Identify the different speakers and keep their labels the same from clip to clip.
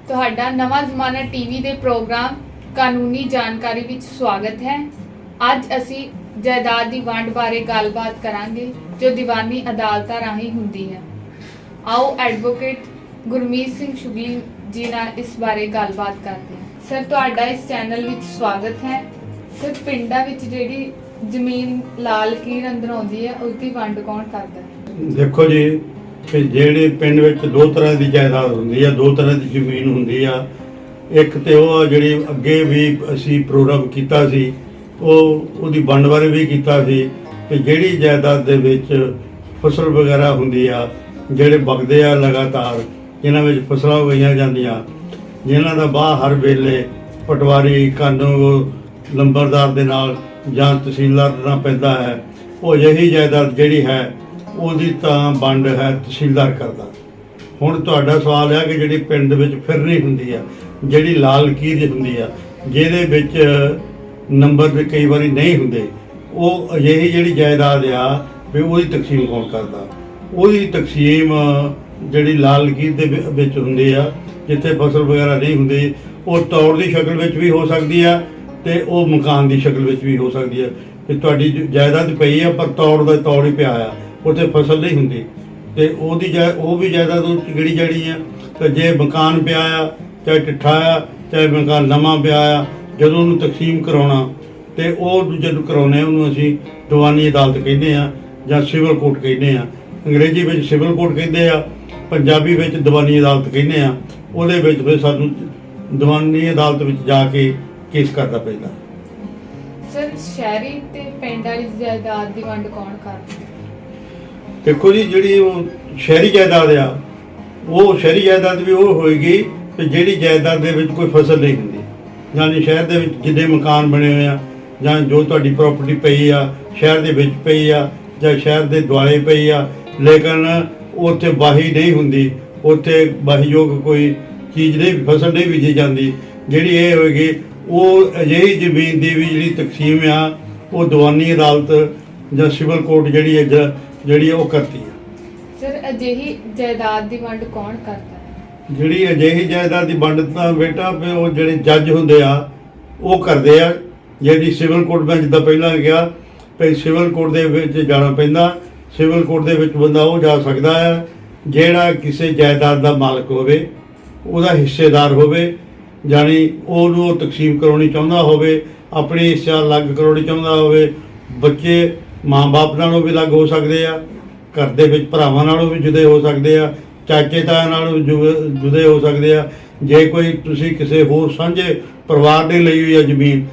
Speaker 1: ਤੁਹਾਡਾ ਨਵਾਂ ਜ਼ਮਾਨਾ ਟੀਵੀ ਦੇ ਪ੍ਰੋਗਰਾਮ ਕਾਨੂੰਨੀ ਜਾਣਕਾਰੀ ਵਿੱਚ ਸਵਾਗਤ ਹੈ। ਅੱਜ ਅਸੀਂ ਜਾਇਦਾਦ ਦੀ ਵੰਡ ਬਾਰੇ ਗੱਲਬਾਤ ਕਰਾਂਗੇ ਜੋ ਦੀਵਾਨੀ ਅਦਾਲਤਾਂ ਰਾਹੀਂ ਹੁੰਦੀ ਹੈ। ਆਓ ਐਡਵੋਕੇਟ ਗੁਰਮੀਤ ਸਿੰਘ ਸ਼ੁਗਲੀ ਜੀ ਨਾਲ ਇਸ ਬਾਰੇ ਗੱਲਬਾਤ ਕਰਦੇ ਹਾਂ। ਸਰ, ਤੁਹਾਡਾ ਇਸ ਚੈਨਲ ਵਿੱਚ ਸਵਾਗਤ ਹੈ। ਸਰ, ਪਿੰਡਾਂ ਵਿੱਚ ਜਿਹੜੀ ਜ਼ਮੀਨ ਲਾਲ ਲਕੀਰ ਅੰਦਰ ਆਉਂਦੀ ਹੈ ਉਸ ਦੀ ਵੰਡ ਕੌਣ ਕਰਦਾ ਹੈ?
Speaker 2: ਦੇਖੋ ਜੀ ਕਿ ਜਿਹੜੇ ਪਿੰਡ ਵਿੱਚ ਦੋ ਤਰ੍ਹਾਂ ਦੀ ਜਾਇਦਾਦ ਹੁੰਦੀ ਆ, ਦੋ ਤਰ੍ਹਾਂ ਦੀ ਜ਼ਮੀਨ ਹੁੰਦੀ ਆ। ਇੱਕ ਤੇ ਉਹ ਜਿਹੜੀ ਅੱਗੇ ਵੀ ਅਸੀਂ ਪ੍ਰੋਗਰਾਮ ਕੀਤਾ ਸੀ, ਉਹਦੀ ਵੰਡ ਬਾਰੇ ਵੀ ਕੀਤਾ ਸੀ ਕਿ ਜਿਹੜੀ ਜਾਇਦਾਦ ਦੇ ਵਿੱਚ ਫਸਲ ਵਗੈਰਾ ਹੁੰਦੀ ਆ, ਜਿਹੜੇ ਵਗਦੇ ਆ ਲਗਾਤਾਰ, ਜਿਨ੍ਹਾਂ ਵਿੱਚ ਫਸਲਾਂ ਉਗਾਈਆਂ ਜਾਂਦੀਆਂ, ਜਿਨ੍ਹਾਂ ਦਾ ਬਾਹ ਹਰ ਵੇਲੇ ਪਟਵਾਰੀ ਕਾਨੂੰਨ ਲੰਬਰਦਾਰ ਦੇ ਨਾਲ ਜਾਂ ਤਹਿਸੀਲਦਾਰ ਨਾਲ ਪੈਂਦਾ ਹੈ, ਉਹ ਅਜਿਹੀ ਜਾਇਦਾਦ ਜਿਹੜੀ ਹੈ ਉਹਦੀ ਤਾਂ ਵੰਡ ਹੈ ਤਹਿਸੀਲਦਾਰ ਕਰਦਾ। ਹੁਣ ਤੁਹਾਡਾ ਸਵਾਲ ਹੈ ਕਿ ਜਿਹੜੀ ਪਿੰਡ ਵਿੱਚ ਫਿਰਨੀ ਹੁੰਦੀ ਆ, ਜਿਹੜੀ ਲਾਲ ਲਕੀਰ ਹੁੰਦੀ ਆ, ਜਿਹਦੇ ਵਿੱਚ ਨੰਬਰ ਵੀ ਕਈ ਵਾਰੀ ਨਹੀਂ ਹੁੰਦੇ, ਉਹ ਅਜਿਹੀ ਜਿਹੜੀ ਜਾਇਦਾਦ ਆ ਵੀ ਉਹਦੀ ਤਕਸੀਮ ਕੌਣ ਕਰਦਾ? ਉਹਦੀ ਤਕਸੀਮ ਜਿਹੜੀ ਲਾਲ ਲਕੀਰ ਦੇ ਵਿੱਚ ਹੁੰਦੀ ਆ, ਜਿੱਥੇ ਫਸਲ ਵਗੈਰਾ ਨਹੀਂ ਹੁੰਦੀ, ਉਹ ਤੌੜ ਦੀ ਸ਼ਕਲ ਵਿੱਚ ਵੀ ਹੋ ਸਕਦੀ ਆ ਤੇ ਉਹ ਮਕਾਨ ਦੀ ਸ਼ਕਲ ਵਿੱਚ ਵੀ ਹੋ ਸਕਦੀ ਆ ਕਿ ਤੁਹਾਡੀ ਜਾਇਦਾਦ ਪਈ ਆ ਪਰ ਤੌੜ ਦਾ ਤੌੜ ਹੀ ਪਿਆ ਆ, ਉੱਥੇ ਫਸਲ ਨਹੀਂ ਹੁੰਦੀ ਤੇ ਉਹ ਵੀ ਜਾਇਦਾਦ ਗਿਣੀ ਜਾਣੀ ਆ। ਤੇ ਜੇ ਮਕਾਨ ਪਿਆ ਆ, ਚਾਹੇ ਟਿੱਠਾ ਆ, ਚਾਹੇ ਮਕਾਨ ਨਵਾਂ ਪਿਆ ਆ, ਜਦੋਂ ਉਹਨੂੰ ਤਕਸੀਮ ਕਰਾਉਣਾ ਤੇ ਉਹ ਜਦੋਂ ਕਰਾਉਂਦੇ ਉਹਨੂੰ ਅਸੀਂ ਦੀਵਾਨੀ ਅਦਾਲਤ ਕਹਿੰਦੇ ਆ ਜਾਂ ਸਿਵਲ ਕੋਰਟ ਕਹਿੰਦੇ ਆ। ਅੰਗਰੇਜ਼ੀ ਵਿੱਚ ਸਿਵਲ ਕੋਰਟ ਕਹਿੰਦੇ ਆ, ਪੰਜਾਬੀ ਵਿੱਚ ਦੀਵਾਨੀ ਅਦਾਲਤ ਕਹਿੰਦੇ ਆ। ਉਹਦੇ ਵਿੱਚ ਫਿਰ ਸਾਨੂੰ ਦੀਵਾਨੀ ਅਦਾਲਤ ਵਿੱਚ ਜਾ ਕੇ ਕੇਸ ਕਰਨਾ ਪੈਂਦਾ।
Speaker 1: ਸਰ, ਸ਼ਹਿਰੀ ਤੇ ਪਿੰਡ ਵਾਲੀ ਜਾਇਦਾਦ ਦੀ ਵੰਡ ਕੌਣ ਕਰਦਾ?
Speaker 2: ਦੇਖੋ ਜੀ, ਜਿਹੜੀ ਉਹ ਸ਼ਹਿਰੀ ਜਾਇਦਾਦ ਆ, ਉਹ ਸ਼ਹਿਰੀ ਜਾਇਦਾਦ ਵੀ ਉਹ ਹੋਏਗੀ ਕਿ ਜਿਹੜੀ ਜਾਇਦਾਦ ਦੇ ਵਿੱਚ ਕੋਈ ਫਸਲ ਨਹੀਂ ਹੁੰਦੀ, ਯਾਨੀ ਸ਼ਹਿਰ ਦੇ ਵਿੱਚ ਜਿੰਨੇ ਮਕਾਨ ਬਣੇ ਹੋਏ ਆ ਜਾਂ ਜੋ ਤੁਹਾਡੀ ਪ੍ਰਾਪਰਟੀ ਪਈ ਆ ਸ਼ਹਿਰ ਦੇ ਵਿੱਚ ਪਈ ਆ ਜਾਂ ਸ਼ਹਿਰ ਦੇ ਦੁਆਲੇ ਪਈ ਆ, ਲੇਕਿਨ ਉੱਥੇ ਵਾਹੀ ਨਹੀਂ ਹੁੰਦੀ, ਉੱਥੇ ਵਾਹੀਯੋਗ ਕੋਈ ਚੀਜ਼ ਨਹੀਂ, ਫਸਲ ਨਹੀਂ ਬੀਜੀ ਜਾਂਦੀ, ਜਿਹੜੀ ਇਹ ਹੋਏਗੀ ਉਹ ਅਜਿਹੀ ਜ਼ਮੀਨ ਦੀ ਵੀ ਜਿਹੜੀ ਤਕਸੀਮ ਆ ਉਹ ਦੀਵਾਨੀ ਅਦਾਲਤ ਜਾਂ ਸਿਵਲ ਕੋਰਟ ਜਿਹੜੀ ਉਹ ਕਰਦੀ ਆ।
Speaker 1: ਸਰ, ਅਜਿਹੀ ਜਾਇਦਾਦ ਦੀ ਵੰਡ ਕੌਣ ਕਰਦਾ ਹੈ?
Speaker 2: ਜਿਹੜੀ ਅਜਿਹੀ ਜਾਇਦਾਦ ਦੀ ਵੰਡ ਤਾਂ ਬੇਟਾ ਉਹ ਜਿਹੜੇ ਜੱਜ ਹੁੰਦੇ ਆ ਉਹ ਕਰਦੇ ਆ। ਜਿਹੜੀ ਸਿਵਲ ਕੋਰਟ ਮੈਂ ਜਿੱਦਾਂ ਪਹਿਲਾਂ ਕਿਹਾ ਵੀ ਸਿਵਲ ਕੋਰਟ ਦੇ ਵਿੱਚ ਜਾਣਾ ਪੈਂਦਾ। ਸਿਵਲ ਕੋਰਟ ਦੇ ਵਿੱਚ ਬੰਦਾ ਉਹ ਜਾ ਸਕਦਾ ਹੈ ਜਿਹੜਾ ਕਿਸੇ ਜਾਇਦਾਦ ਦਾ ਮਾਲਕ ਹੋਵੇ, ਉਹਦਾ ਹਿੱਸੇਦਾਰ ਹੋਵੇ, ਜਾਣੀ ਉਹਨੂੰ ਤਕਸੀਮ ਕਰਾਉਣੀ ਚਾਹੁੰਦਾ ਹੋਵੇ, ਆਪਣੀ ਹਿੱਸਾ ਅਲੱਗ ਕਰਾਉਣੀ ਚਾਹੁੰਦਾ ਹੋਵੇ। ਬੱਚੇ ਮਾਂ-ਬਾਪ ਨਾਲੋਂ ਵੀ ਅਲੱਗ ਹੋ ਸਕਦੇ ਆ, ਘਰ ਦੇ ਵਿੱਚ ਭਰਾਵਾਂ ਨਾਲੋਂ ਵੀ ਜੁਦੇ ਹੋ ਸਕਦੇ ਆ, ਚਾਚੇ ਤਾਇਆ ਨਾਲੋਂ ਜੁਦੇ ਹੋ ਸਕਦੇ ਆ। ਜੇ ਕੋਈ ਤੁਸੀਂ ਕਿਸੇ ਹੋਰ ਸਾਂਝੇ ਪਰਿਵਾਰ ਨੇ ਲਈ ਹੋਈ ਆ ਜ਼ਮੀਨ,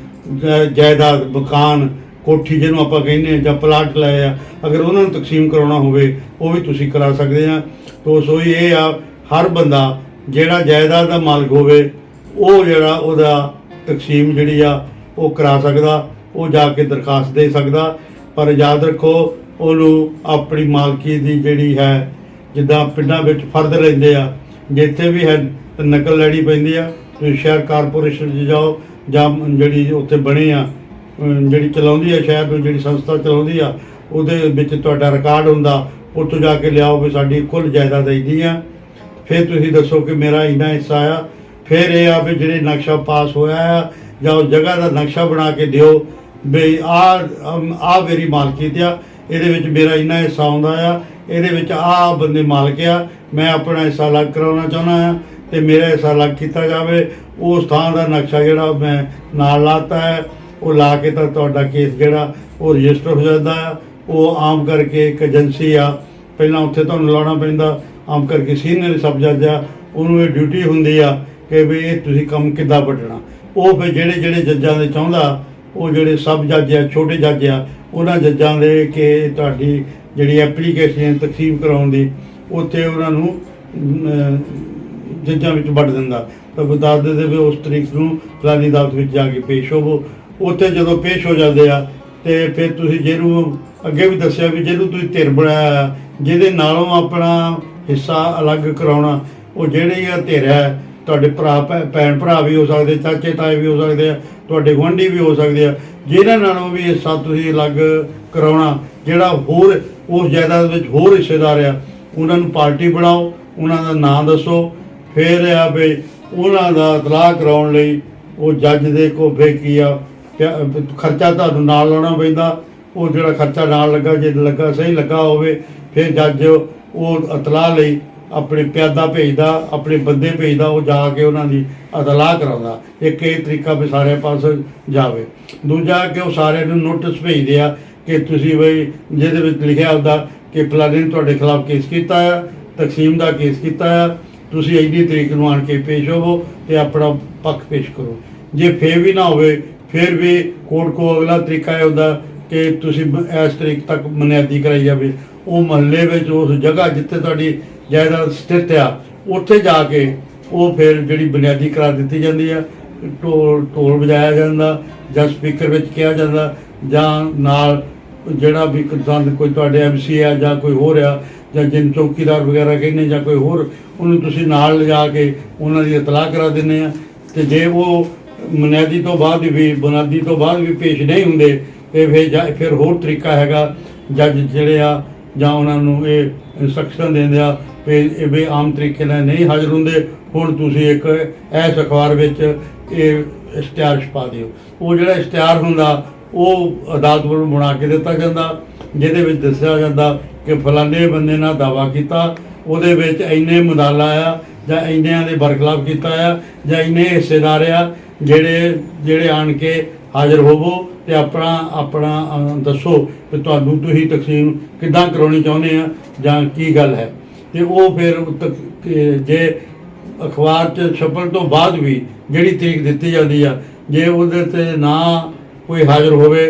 Speaker 2: ਜਾਇਦਾਦ, ਮਕਾਨ, ਕੋਠੀ ਜਿਹਨੂੰ ਆਪਾਂ ਕਹਿੰਦੇ ਆ, ਜਾਂ ਪਲਾਟ ਲਏ ਆ, ਅਗਰ ਉਹਨਾਂ ਨੂੰ ਤਕਸੀਮ ਕਰਾਉਣਾ ਹੋਵੇ ਉਹ ਵੀ ਤੁਸੀਂ ਕਰਾ ਸਕਦੇ ਆ। ਤੋ ਸੋਈ ਇਹ ਆ, ਹਰ ਬੰਦਾ ਜਿਹੜਾ ਜਾਇਦਾਦ ਦਾ ਮਾਲਕ ਹੋਵੇ ਉਹ ਜਿਹੜਾ ਉਹਦਾ ਤਕਸੀਮ ਜਿਹੜੀ ਆ ਉਹ ਕਰਾ ਸਕਦਾ, ਉਹ ਜਾ ਕੇ ਦਰਖਾਸਤ ਦੇ ਸਕਦਾ। ਪਰ ਯਾਦ ਰੱਖੋ, ਉਹਨੂੰ ਆਪਣੀ ਮਾਲਕੀ ਦੀ ਜਿਹੜੀ ਹੈ, ਜਿੱਦਾਂ ਪਿੰਡਾਂ ਵਿੱਚ ਫਰਦ ਲੈਂਦੇ ਆ, ਜਿੱਥੇ ਵੀ ਹੈ ਨਕਲ ਲੈਣੀ ਪੈਂਦੀ ਆ। ਤੁਸੀਂ ਸ਼ਹਿਰ ਕਾਰਪੋਰੇਸ਼ਨ 'ਚ ਜਾਓ ਜਾਂ ਜਿਹੜੀ ਉੱਥੇ ਬਣੀ ਆ, ਜਿਹੜੀ ਚਲਾਉਂਦੀ ਆ ਸ਼ਹਿਰ ਨੂੰ, ਜਿਹੜੀ ਸੰਸਥਾ ਚਲਾਉਂਦੀ ਆ, ਉਹਦੇ ਵਿੱਚ ਤੁਹਾਡਾ ਰਿਕਾਰਡ ਹੁੰਦਾ, ਉੱਥੋਂ ਜਾ ਕੇ ਲਿਆਓ ਵੀ ਸਾਡੀ ਕੁੱਲ ਜਾਇਦਾਦ ਇੰਨੀ ਆ। ਫਿਰ ਤੁਸੀਂ ਦੱਸੋ ਕਿ ਮੇਰਾ ਇੰਨਾ ਹਿੱਸਾ ਆ। ਫਿਰ ਇਹ ਆ ਵੀ ਜਿਹੜੇ ਨਕਸ਼ਾ ਪਾਸ ਹੋਇਆ ਆ ਜਾਂ ਉਸ ਜਗ੍ਹਾ ਦਾ ਨਕਸ਼ਾ ਬਣਾ ਕੇ ਦਿਓ ਵੀ ਆਹ ਮੇਰੀ ਮਾਲਕੀਅਤ ਆ, ਇਹਦੇ ਵਿੱਚ ਮੇਰਾ ਇੰਨਾ ਹਿੱਸਾ ਆਉਂਦਾ ਆ, ਇਹਦੇ ਵਿੱਚ ਆਹ ਬੰਦੇ ਮਾਲਕ ਆ, ਮੈਂ ਆਪਣਾ ਹਿੱਸਾ ਅਲੱਗ ਕਰਾਉਣਾ ਚਾਹੁੰਦਾ ਆ ਅਤੇ ਮੇਰਾ ਹਿੱਸਾ ਅਲੱਗ ਕੀਤਾ ਜਾਵੇ। ਉਸ ਥਾਂ ਦਾ ਨਕਸ਼ਾ ਜਿਹੜਾ ਮੈਂ ਨਾਲ ਲਾਤਾ ਹੈ, ਉਹ ਲਾ ਕੇ ਤਾਂ ਤੁਹਾਡਾ ਕੇਸ ਜਿਹੜਾ ਉਹ ਰਜਿਸਟਰ ਹੋ ਜਾਂਦਾ ਆ। ਉਹ ਆਮ ਕਰਕੇ ਇੱਕ ਏਜੰਸੀ ਆ, ਪਹਿਲਾਂ ਉੱਥੇ ਤੁਹਾਨੂੰ ਲਾਉਣਾ ਪੈਂਦਾ। ਆਮ ਕਰਕੇ ਸੀਨੀਅਰ ਸਬ ਜੱਜ ਆ, ਉਹਨੂੰ ਇਹ ਡਿਊਟੀ ਹੁੰਦੀ ਆ ਕਿ ਵੀ ਇਹ ਤੁਸੀਂ ਕੰਮ ਕਿੱਦਾਂ ਵੱਢਣਾ। ਉਹ ਫਿਰ ਜਿਹੜੇ ਜੱਜਾਂ ਦੇ ਚਾਹੁੰਦਾ, ਉਹ ਜਿਹੜੇ ਸਬ ਜੱਜ ਆ, ਛੋਟੇ ਜੱਜ ਆ, ਉਹਨਾਂ ਜੱਜਾਂ ਦੇ ਕਿ ਤੁਹਾਡੀ ਜਿਹੜੀ ਐਪਲੀਕੇਸ਼ਨ ਤਕਸੀਮ ਕਰਾਉਣ ਦੀ, ਉੱਥੇ ਉਹਨਾਂ ਨੂੰ ਜੱਜਾਂ ਵਿੱਚ ਵੱਢ ਦਿੰਦਾ ਤਾਂ ਦੱਸ ਦਿੰਦੇ ਵੀ ਉਸ ਤਰੀਕ ਨੂੰ ਫਲਾਣੀ ਅਦਾਲਤ ਵਿੱਚ ਜਾ ਕੇ ਪੇਸ਼ ਹੋਵੋ। ਉੱਥੇ ਜਦੋਂ ਪੇਸ਼ ਹੋ ਜਾਂਦੇ ਆ ਅਤੇ ਫਿਰ ਤੁਸੀਂ ਜਿਹਨੂੰ ਅੱਗੇ ਵੀ ਦੱਸਿਆ ਵੀ ਜਿਹਨੂੰ ਤੁਸੀਂ ਧਿਰ ਬਣਾਇਆ, ਜਿਹਦੇ ਨਾਲੋਂ ਆਪਣਾ ਹਿੱਸਾ ਅਲੱਗ ਕਰਾਉਣਾ, ਉਹ ਜਿਹੜੇ ਆ ਧਿਰ ਹੈ, ਤੁਹਾਡੇ ਭੈਣ ਭਰਾ ਵੀ ਹੋ ਸਕਦੇ, ਚਾਚੇ ਤਾਏ ਵੀ ਹੋ ਸਕਦੇ ਆ, ਤੁਹਾਡੇ ਗੁਆਂਢੀ ਵੀ ਹੋ ਸਕਦੇ ਆ, ਜਿਹਨਾਂ ਨਾਲੋਂ ਵੀ ਹਿੱਸਾ ਤੁਸੀਂ ਅਲੱਗ ਕਰਾਉਣਾ, ਜਿਹੜਾ ਹੋਰ ਉਸ ਜਾਇਦਾਦ ਵਿੱਚ ਹੋਰ ਹਿੱਸੇਦਾਰ ਆ, ਉਹਨਾਂ ਨੂੰ ਪਾਰਟੀ ਬਣਾਓ, ਉਹਨਾਂ ਦਾ ਨਾਂ ਦੱਸੋ। ਫਿਰ ਆ ਵੀ ਉਹਨਾਂ ਦਾ ਇਤਲਾਹ ਕਰਾਉਣ ਲਈ ਉਹ ਜੱਜ ਦੇ ਕੋਲ ਕੀ ਆ ਖਰਚਾ ਤੁਹਾਨੂੰ ਨਾਲ ਲਾਉਣਾ ਪੈਂਦਾ। ਉਹ ਜਿਹੜਾ ਖਰਚਾ ਨਾਲ ਲੱਗਾ, ਜੇ ਲੱਗਾ ਸਹੀ ਲੱਗਾ ਹੋਵੇ, ਫਿਰ ਜੱਜ ਉਹ ਇਤਲਾਹ ਲਈ ਆਪਣੇ ਪਿਆਦਾ ਭੇਜਦਾ, ਆਪਣੇ ਬੰਦੇ ਭੇਜਦਾ, ਉਹ ਜਾ ਕੇ ਉਹਨਾਂ ਦੀ ਇਤਲਾਹ ਕਰਾਉਂਦਾ। ਇੱਕ ਇਹ ਤਰੀਕਾ ਵੀ ਸਾਰੇ ਪਾਸੇ ਜਾਵੇ। ਦੂਜਾ ਕਿ ਉਹ ਸਾਰਿਆਂ ਨੂੰ ਨੋਟਿਸ ਭੇਜਦੇ ਆ ਕਿ ਤੁਸੀਂ ਬਈ ਜਿਹਦੇ ਵਿੱਚ ਲਿਖਿਆ ਹੁੰਦਾ ਕਿ ਫਲਾਣੇ ਨੇ ਤੁਹਾਡੇ ਖਿਲਾਫ ਕੇਸ ਕੀਤਾ ਆ, ਤਕਸੀਮ ਦਾ ਕੇਸ ਕੀਤਾ ਆ, ਤੁਸੀਂ ਇੰਨੀ ਤਰੀਕ ਨੂੰ ਆਣ ਕੇ ਪੇਸ਼ ਹੋਵੋ ਤੇ ਆਪਣਾ ਪੱਖ ਪੇਸ਼ ਕਰੋ। ਜੇ ਫੇਰ ਵੀ ਨਾ ਹੋਵੇ, ਫਿਰ ਵੀ ਕੋਰਟ ਕੋ ਅਗਲਾ ਤਰੀਕਾ ਇਹ ਹੁੰਦਾ ਕਿ ਤੁਸੀਂ ਇਸ ਤਰੀਕ ਤੱਕ ਬੁਨਿਆਦੀ ਕਰਾਈ ਜਾਵੇ। ਉਹ ਮਹੱਲੇ ਵਿੱਚ ਉਸ ਜਗ੍ਹਾ ਜਿੱਥੇ ਤੁਹਾਡੀ ਜਾਇਦਾਦ ਸਥਿਤ ਆ, ਉੱਥੇ ਜਾ ਕੇ ਉਹ ਫਿਰ ਜਿਹੜੀ ਬੁਨਿਆਦੀ ਕਰਾ ਦਿੱਤੀ ਜਾਂਦੀ ਆ। ਢੋਲ ਵਜਾਇਆ ਜਾਂਦਾ ਜਾਂ ਸਪੀਕਰ ਵਿੱਚ ਕਿਹਾ ਜਾਂਦਾ, ਜਾਂ ਨਾਲ ਜਿਹੜਾ ਵੀ ਕੋਈ ਤੁਹਾਡੇ MC ਆ ਜਾਂ ਕੋਈ ਹੋਰ ਆ, ਜਾਂ ਜਿਨ ਚੌਕੀਦਾਰ ਵਗੈਰਾ ਕਹਿੰਦੇ ਜਾਂ ਕੋਈ ਹੋਰ, ਉਹਨੂੰ ਤੁਸੀਂ ਨਾਲ ਲਿਜਾ ਕੇ ਉਹਨਾਂ ਦੀ ਇਤਲਾਹ ਕਰਾ ਦਿੰਦੇ ਆ। ਅਤੇ ਜੇ ਉਹ ਬੁਨਿਆਦੀ ਤੋਂ ਬਾਅਦ ਵੀ ਪੇਸ਼ ਨਹੀਂ ਹੁੰਦੇ ਤੇ ਫਿਰ ਹੋਰ ਤਰੀਕਾ ਹੈਗਾ, ਜੱਜ ਜਿਹੜੇ ਆ ਜਾਂ ਉਹਨਾਂ ਨੂੰ ਇਹ ਇੰਸਟਰਕਸ਼ਨ ਦਿੰਦੇ ਆ ਵੀ ਆਮ ਤਰੀਕੇ ਨਾਲ ਨਹੀਂ ਹਾਜ਼ਰ ਹੁੰਦੇ, ਹੁਣ ਤੁਸੀਂ ਇੱਕ ਇਸ ਅਖਬਾਰ ਵਿੱਚ ਇਹ ਇਸ਼ਤਿਹਾਰ ਛਪਾ ਦਿਓ। ਉਹ ਜਿਹੜਾ ਇਸ਼ਤਿਹਾਰ ਹੁੰਦਾ ਉਹ ਅਦਾਲਤ ਵੱਲੋਂ ਬਣਾ ਕੇ ਦਿੱਤਾ ਜਾਂਦਾ, ਜਿਹਦੇ ਵਿੱਚ ਦੱਸਿਆ ਜਾਂਦਾ ਕਿ ਫਲਾਣੇ ਬੰਦੇ ਨਾਲ ਦਾਅਵਾ ਕੀਤਾ, ਉਹਦੇ ਵਿੱਚ ਇੰਨੇ ਮੁਦਾਲਾ ਆ ਜਾਂ ਇੰਨਿਆਂ ਦੇ ਬਰਖਲਾਫ ਕੀਤਾ ਆ, ਜਾਂ ਇੰਨੇ ਹਿੱਸੇਦਾਰ ਆ ਜਿਹੜੇ ਆਣ ਕੇ ਹਾਜ਼ਰ ਹੋਵੋ ਤੇ ਆਪਣਾ ਦੱਸੋ ਕਿ ਤੁਸੀਂ ਤਕਸੀਮ ਕਿੱਦਾਂ ਕਰਾਉਣੀ ਚਾਹੁੰਦੇ ਆ ਜਾਂ ਕੀ ਗੱਲ ਹੈ। ਤੇ ਉਹ ਫਿਰ ਜੇ ਅਖਬਾਰ 'ਚ ਛਪਣ ਤੋਂ ਬਾਅਦ ਵੀ ਜਿਹੜੀ ਤਰੀਕ ਦਿੱਤੀ ਜਾਂਦੀ ਆ, ਜੇ ਉਹਦੇ 'ਤੇ ਨਾ ਕੋਈ ਹਾਜ਼ਰ ਹੋਵੇ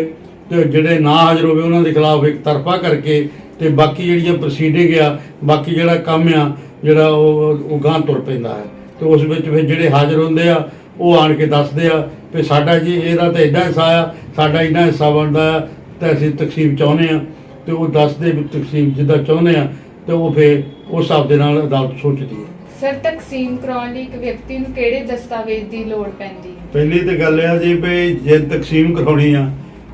Speaker 2: ਤੇ ਜਿਹੜੇ ਨਾ ਹਾਜ਼ਰ ਹੋਵੇ ਉਹਨਾਂ ਦੇ ਖਿਲਾਫ ਇੱਕ ਤਰਫਾ ਕਰਕੇ ਤੇ ਬਾਕੀ ਜਿਹੜੀਆਂ ਪ੍ਰੋਸੀਡਿੰਗ ਆ, ਬਾਕੀ ਜਿਹੜਾ ਕੰਮ ਆ ਜਿਹੜਾ ਉਹ ਗਾਂਹ ਤੁਰ ਪੈਂਦਾ ਹੈ। ਤੇ ਉਸ ਵਿੱਚ ਫਿਰ ਜਿਹੜੇ ਹਾਜ਼ਰ ਹੁੰਦੇ ਆ ਉਹ ਆਣ ਕੇ ਦੱਸਦੇ ਆ ਵੀ ਸਾਡਾ ਜੀ ਇਹਦਾ ਤਾਂ ਇੱਦਾਂ ਹਿੱਸਾ ਆ, ਸਾਡਾ ਇੰਨਾ ਹਿੱਸਾ ਬਣਦਾ ਆ ਤੇ ਅਸੀਂ ਤਕਸੀਮ ਚਾਹੁੰਦੇ ਆ। ਤੇ ਉਹ ਦੱਸਦੇ ਵੀ ਤਕਸੀਮ ਜਿੱਦਾਂ ਚਾਹੁੰਦੇ ਆ ਤੇ ਉਹ ਫਿਰ ਉਸ ਹਿਸਾਬ ਦੇ ਨਾਲ ਅਦਾਲਤ ਸੋਚਦੀ ਹੈ।
Speaker 1: ਸਰ, ਤਕਸੀਮ ਕਰਾਉਣ ਲਈ ਇੱਕ ਵਿਅਕਤੀ ਨੂੰ ਕਿਹੜੇ ਦਸਤਾਵੇਜ਼ ਦੀ ਲੋੜ ਪੈਂਦੀ ਹੈ?
Speaker 2: ਪਹਿਲੀ ਤਾਂ ਗੱਲ ਇਹ ਆ ਜੀ ਵੀ ਜੇ ਤਕਸੀਮ ਕਰਾਉਣੀ ਆ,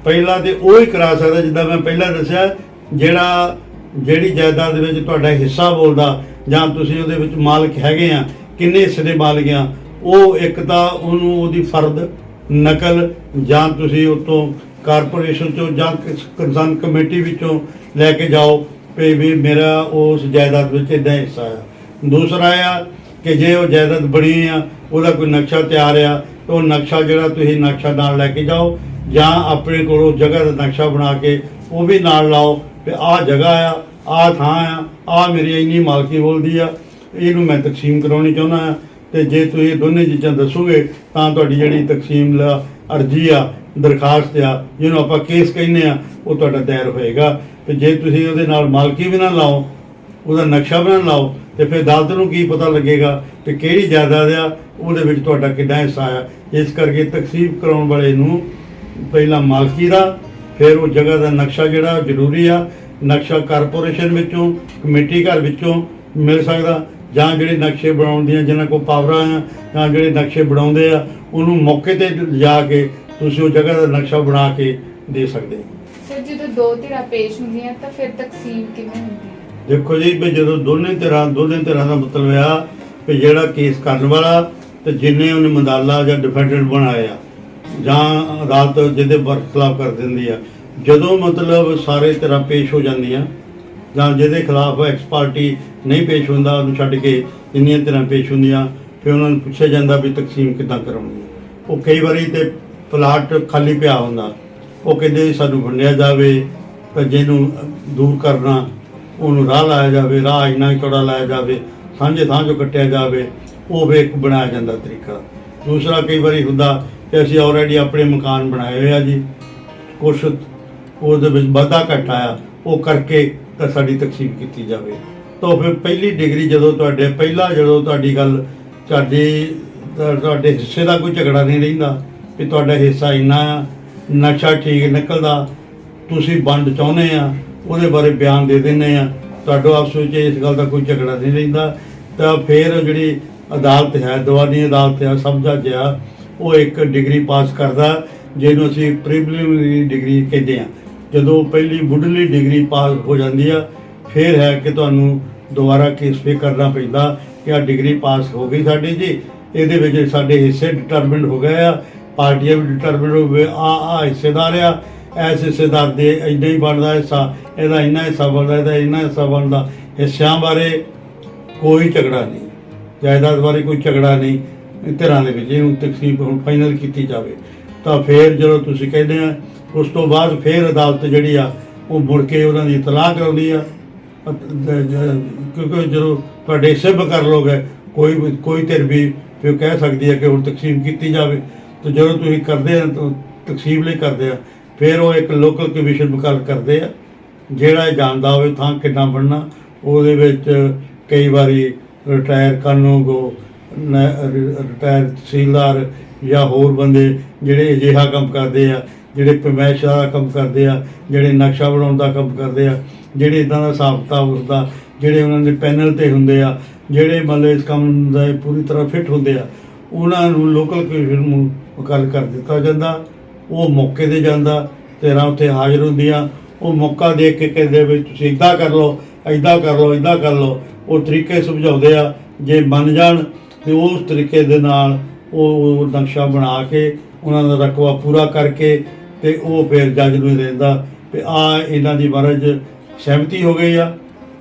Speaker 2: ਪਹਿਲਾਂ ਤੇ ਉਹ ਹੀ ਕਰਾ ਸਕਦਾ ਜਿੱਦਾਂ ਮੈਂ ਪਹਿਲਾਂ ਦੱਸਿਆ, ਜਿਹੜੀ ਜਾਇਦਾਦ ਦੇ ਵਿੱਚ ਤੁਹਾਡਾ ਹਿੱਸਾ ਬੋਲਦਾ ਜਾਂ ਤੁਸੀਂ ਉਹਦੇ ਵਿੱਚ ਮਾਲਕ ਹੈਗੇ ਆ, ਕਿੰਨੇ ਹਿੱਸੇ ਦੇ ਮਾਲਕ ਆ, ਉਹ ਇੱਕ ਤਾਂ ਉਹਨੂੰ ਉਹਦੀ ਫਰਦ ਨਕਲ ਜਾਂ ਤੁਸੀਂ ਉਤੋਂ ਕਾਰਪੋਰੇਸ਼ਨ ਚੋਂ ਜਾਂ ਕੰਸਰਨ ਕਮੇਟੀ ਵਿੱਚੋਂ ਲੈ ਕੇ ਜਾਓ ਵੀ ਮੇਰਾ ਉਸ ਜਾਇਦਾਦ ਵਿੱਚ ਇੱਦਾਂ ਹਿੱਸਾ ਆ। ਦੂਸਰਾ ਆ ਕਿ ਜੇ ਉਹ ਜਾਇਦਾਦ ਬਣੀ ਆ, ਉਹਦਾ ਕੋਈ ਨਕਸ਼ਾ ਤਿਆਰ ਆ, ਤਾਂ ਉਹ ਨਕਸ਼ਾ ਜਿਹੜਾ ਤੁਸੀਂ ਨਕਸ਼ਾ ਨਾਲ ਲੈ ਕੇ ਜਾਓ, ਜਾਂ ਆਪਣੇ ਕੋਲੋਂ ਜਗ੍ਹਾ ਦਾ ਨਕਸ਼ਾ ਬਣਾ ਕੇ ਉਹ ਵੀ ਨਾਲ ਲਾਓ ਵੀ ਆਹ ਜਗ੍ਹਾ ਆ, ਆਹ ਥਾਂ ਆ, ਆਹ ਮੇਰੀ ਇੰਨੀ ਮਾਲਕੀ ਬੋਲਦੀ ਆ, ਇਹਨੂੰ ਮੈਂ ਤਕਸੀਮ ਕਰਾਉਣੀ ਚਾਹੁੰਦਾ ਆ। ਤੇ ਜੇ ਤੁਸੀਂ ਦੋਨੇ ਚੀਜ਼ਾਂ ਦੱਸੋਗੇ ਤਾਂ ਤੁਹਾਡੀ ਜਿਹੜੀ ਤਕਸੀਮ ਅਰਜੀ ਆ, ਦਰਖਾਸਤ ਆ, ਜਿਹਨੂੰ ਆਪਾਂ ਕੇਸ ਕਹਿੰਦੇ ਆ, ਉਹ ਤੁਹਾਡਾ ਦਾਇਰ ਹੋਏਗਾ। ਤੇ ਜੇ ਤੁਸੀਂ ਉਹਦੇ ਨਾਲ ਮਾਲਕੀ ਵੀ ਨਾ ਲਾਓ, ਉਹਦਾ ਨਕਸ਼ਾ ਵੀ ਨਾ ਲਾਓ, ਤੇ ਫਿਰ ਅਦਾਲਤ ਨੂੰ ਕੀ ਪਤਾ ਲੱਗੇਗਾ ਕਿ ਕਿਹੜੀ ਜਾਇਦਾਦ ਆ, ਉਹਦੇ ਵਿੱਚ ਤੁਹਾਡਾ ਕਿੰਨਾ ਹਿੱਸਾ ਆ। ਇਸ ਕਰਕੇ ਤਕਸੀਮ ਕਰਾਉਣ ਵਾਲੇ ਨੂੰ ਪਹਿਲਾਂ ਮਾਲਕੀ ਦਾ, ਫਿਰ ਉਹ ਜਗ੍ਹਾ ਦਾ ਨਕਸ਼ਾ ਜਿਹੜਾ ਜ਼ਰੂਰੀ ਆ। ਨਕਸ਼ਾ ਕਾਰਪੋਰੇਸ਼ਨ ਵਿੱਚੋਂ, ਕਮੇਟੀ ਘਰ ਵਿੱਚੋਂ ਮਿਲ ਸਕਦਾ, ਜਾਂ ਜਿਹੜੇ ਨਕਸ਼ੇ ਬਣਾਉਣ ਦੀਆਂ ਜਿਨ੍ਹਾਂ ਕੋਲ ਪਾਵਰਾਂ ਆ, ਜਾਂ ਜਿਹੜੇ ਨਕਸ਼ੇ ਬਣਾਉਂਦੇ ਆ, ਉਹਨੂੰ ਮੌਕੇ 'ਤੇ ਜਾ ਕੇ ਤੁਸੀਂ ਉਹ ਜਗ੍ਹਾ ਦਾ ਨਕਸ਼ਾ ਬਣਾ ਕੇ ਦੇ ਸਕਦੇ ਹੋ।
Speaker 1: ਸਰ, ਜਦੋਂ ਦੋ ਧਿਰਾਂ ਪੇਸ਼ ਹੁੰਦੀਆਂ ਤਾਂ ਫਿਰ ਤਕਸੀਮ ਕਿਵੇਂ ਹੁੰਦੀ ਹੈ?
Speaker 2: ਦੇਖੋ ਜੀ ਵੀ ਜਦੋਂ ਦੋਨੇ ਧਿਰਾਂ ਦਾ ਮਤਲਬ ਆ ਵੀ ਜਿਹੜਾ ਕੇਸ ਕਰਨ ਵਾਲਾ ਤੇ ਜਿੰਨੇ ਉਹਨੇ ਮੰਦਾਲਾ ਜਾਂ ਡਿਫੈਂਡੈਂਟ ਬਣਾਇਆ ਜਾਂ ਅਦਾਲਤ ਜਿਹਦੇ ਬਰਖਲਾਫ ਕਰ ਦਿੰਦੀ ਆ, ਜਦੋਂ ਮਤਲਬ ਸਾਰੇ ਧਿਰਾਂ ਪੇਸ਼ ਹੋ ਜਾਂਦੀਆਂ ਜਾਂ ਜਿਹਦੇ ਖਿਲਾਫ ਐਕਸ ਪਾਰਟੀ ਨਹੀਂ ਪੇਸ਼ ਹੁੰਦਾ, ਉਹਨੂੰ ਛੱਡ ਕੇ ਜਿੰਨੀਆਂ ਧਿਰਾਂ ਪੇਸ਼ ਹੁੰਦੀਆਂ, ਫਿਰ ਉਹਨਾਂ ਨੂੰ ਪੁੱਛਿਆ ਜਾਂਦਾ ਵੀ ਤਕਸੀਮ ਕਿੱਦਾਂ ਕਰਾਉਣੀ ਹੈ। ਉਹ ਕਈ ਵਾਰੀ ਤੇ ਪਲਾਟ ਖਾਲੀ ਪਿਆ ਹੁੰਦਾ, ਉਹ ਕਹਿੰਦੇ ਸਾਨੂੰ ਵੰਡਿਆ ਜਾਵੇ, ਤਾਂ ਜਿਹਨੂੰ ਦੂਰ ਕਰਨਾ ਉਹਨੂੰ ਰਾਹ ਲਾਇਆ ਜਾਵੇ, ਰਾਹ ਇੰਨਾ ਹੀ ਚੌੜਾ ਲਾਇਆ ਜਾਵੇ, ਸਾਂਝੇ ਥਾਂ 'ਚੋਂ ਕੱਟਿਆ ਜਾਵੇ, ਉਹ ਵੀ ਇੱਕ ਬਣਾਇਆ ਜਾਂਦਾ ਤਰੀਕਾ। ਦੂਸਰਾ ਕਈ ਵਾਰੀ ਹੁੰਦਾ ਕਿ ਅਸੀਂ ਆਲਰੇਡੀ ਆਪਣੇ ਮਕਾਨ ਬਣਾਏ ਹੋਏ ਆ ਜੀ, ਕੁਛ ਉਹਦੇ ਵਿੱਚ ਵਾਧਾ ਘੱਟ ਆਇਆ, ਉਹ ਕਰਕੇ ਤਾਂ ਸਾਡੀ ਤਕਸੀਮ ਕੀਤੀ ਜਾਵੇ। ਤਾਂ ਫਿਰ ਪਹਿਲੀ ਡਿਗਰੀ ਜਦੋਂ ਤੁਹਾਡੀ ਗੱਲ ਤੁਹਾਡੇ ਹਿੱਸੇ ਦਾ ਕੋਈ ਝਗੜਾ ਨਹੀਂ ਰਹਿੰਦਾ ਵੀ ਤੁਹਾਡਾ ਹਿੱਸਾ ਇੰਨਾ ਆ, ਨਕਸ਼ਾ ਠੀਕ ਨਿਕਲਦਾ, ਤੁਸੀਂ ਵੰਡ ਚਾਹੁੰਦੇ ਆ, ਉਹਦੇ ਬਾਰੇ ਬਿਆਨ ਦੇ ਦਿੰਦੇ ਆ, ਤੁਹਾਡੇ ਆਪਸ ਵਿੱਚ ਇਸ ਗੱਲ ਦਾ ਕੋਈ ਝਗੜਾ ਨਹੀਂ ਰਹਿੰਦਾ, ਤਾਂ ਫਿਰ ਜਿਹੜੀ ਅਦਾਲਤ ਹੈ, ਦੀਵਾਨੀ ਅਦਾਲਤ ਆ, ਸਬ ਜੱਜ ਆ, ਉਹ ਇੱਕ ਡਿਗਰੀ ਪਾਸ ਕਰਦਾ ਜਿਹਨੂੰ ਅਸੀਂ ਪ੍ਰੀਲਿਮਿਨਰੀ ਡਿਗਰੀ ਕਹਿੰਦੇ ਆ। ਜਦੋਂ ਪਹਿਲੀ ਮੁੱਢਲੀ ਡਿਗਰੀ ਪਾਸ ਹੋ ਜਾਂਦੀ ਆ, ਫਿਰ ਹੈ ਕਿ ਤੁਹਾਨੂੰ ਦੁਬਾਰਾ ਕੇਸ ਪੇ ਕਰਨਾ ਪੈਂਦਾ ਕਿ ਆਹ ਡਿਗਰੀ ਪਾਸ ਹੋ ਗਈ ਸਾਡੀ ਜੀ, ਇਹਦੇ ਵਿੱਚ ਸਾਡੇ ਹਿੱਸੇ ਡਿਟਰਮਿੰਡ ਹੋ ਗਏ ਆ, ਪਾਰਟੀਆਂ ਵੀ ਡਿਟਰਮਿੰਡ ਹੋ ਗਏ, ਆ ਹਿੱਸੇਦਾਰ ਆ, ਇਸ ਹਿੱਸੇਦਾਰ ਦੇ ਇੰਨਾ ਹੀ ਬਣਦਾ ਹਿੱਸਾ, ਇਹਦਾ ਇੰਨਾ ਹਿੱਸਾ ਬਣਦਾ, ਇਹਦਾ ਇੰਨਾ ਹਿੱਸਾ ਬਣਦਾ। ਹਿੱਸਿਆਂ ਬਾਰੇ ਕੋਈ ਝਗੜਾ ਨਹੀਂ, ਜਾਇਦਾਦ ਬਾਰੇ ਕੋਈ ਝਗੜਾ ਨਹੀਂ ਧਿਰਾਂ ਦੇ ਵਿੱਚ। ਇਹਨੂੰ ਤਕਸੀਮ ਹੁਣ ਫਾਈਨਲ ਕੀਤੀ ਜਾਵੇ ਤਾਂ ਫਿਰ ਜਦੋਂ ਤੁਸੀਂ ਕਹਿੰਦੇ ਆ, ਉਸ ਤੋਂ ਬਾਅਦ ਫਿਰ ਅਦਾਲਤ ਜਿਹੜੀ ਆ ਉਹ ਮੁੜ ਕੇ ਉਹਨਾਂ ਦੀ ਇਤਲਾਹ ਕਰਾਉਂਦੀ ਆ, ਕਿਉਂਕਿ ਜਦੋਂ ਤੁਹਾਡੇ ਸਿਬ ਕਰ ਲੋਗੇ ਕੋਈ ਧਿਰ ਵੀ ਫਿਰ ਕਹਿ ਸਕਦੀ ਹੈ ਕਿ ਹੁਣ ਤਕਸੀਮ ਕੀਤੀ ਜਾਵੇ। ਤਾਂ ਜਦੋਂ ਤੁਸੀਂ ਕਰਦੇ ਆ ਤਾਂ ਤਕਸੀਮ ਲਈ ਕਰਦੇ ਆ, ਫਿਰ ਉਹ ਇੱਕ ਲੋਕਲ ਕਮਿਸ਼ਨ ਮੁਕੱਰਰ ਕਰਦੇ ਆ, ਜਿਹੜਾ ਇਹ ਜਾਣਦਾ ਹੋਵੇ ਥਾਂ ਕਿੰਨਾ ਬਣਨਾ। ਉਹਦੇ ਵਿੱਚ ਕਈ ਵਾਰੀ ਰਿਟਾਇਰ ਕਾਨੂੰਗੋ, ਰਿਟਾਇਰ ਤਹਿਸੀਲਦਾਰ ਜਾਂ ਹੋਰ ਬੰਦੇ ਜਿਹੜੇ ਅਜਿਹਾ ਕੰਮ ਕਰਦੇ ਆ, ਜਿਹੜੇ ਪਰਮੈਸ਼ ਦਾ ਕੰਮ ਕਰਦੇ ਆ, ਜਿਹੜੇ ਨਕਸ਼ਾ ਬਣਾਉਣ ਦਾ ਕੰਮ ਕਰਦੇ ਆ, ਜਿਹੜੇ ਇੱਦਾਂ ਦਾ ਹਿਸਾਬ ਕਿਤਾਬ ਉਸਦਾ, ਜਿਹੜੇ ਉਹਨਾਂ ਦੇ ਪੈਨਲ 'ਤੇ ਹੁੰਦੇ ਆ, ਜਿਹੜੇ ਮਤਲਬ ਇਸ ਕੰਮ ਦਾ ਪੂਰੀ ਤਰ੍ਹਾਂ ਫਿੱਟ ਹੁੰਦੇ ਆ, ਉਹਨਾਂ ਨੂੰ ਲੋਕਲ ਕਮਿਸ਼ਨ ਨੂੰ ਮੁਕੱਰਰ ਕਰ ਦਿੱਤਾ ਜਾਂਦਾ। ਉਹ ਮੌਕੇ 'ਤੇ ਜਾਂਦਾ, ਧਿਰਾਂ ਉੱਥੇ ਹਾਜ਼ਰ ਹੁੰਦੀਆਂ, ਉਹ ਮੌਕਾ ਦੇਖ ਕੇ ਕਹਿੰਦੇ ਵੀ ਤੁਸੀਂ ਇੱਦਾਂ ਕਰ ਲਓ, ਇੱਦਾਂ ਕਰ ਲਓ, ਇੱਦਾਂ ਕਰ ਲਓ। ਉਹ ਤਰੀਕੇ ਸਮਝਾਉਂਦੇ ਆ, ਜੇ ਮੰਨ ਜਾਣ ਤਾਂ ਉਸ ਤਰੀਕੇ ਦੇ ਨਾਲ ਉਹ ਨਕਸ਼ਾ ਬਣਾ ਕੇ ਉਹਨਾਂ ਦਾ ਰਕਬਾ ਪੂਰਾ ਕਰਕੇ ਅਤੇ ਉਹ ਫਿਰ ਜੱਜ ਨੂੰ ਦਿੰਦਾ ਵੀ ਇਹਨਾਂ ਦੀ ਮਹਾਰਾਜ ਸਹਿਮਤੀ ਹੋ ਗਈ ਆ,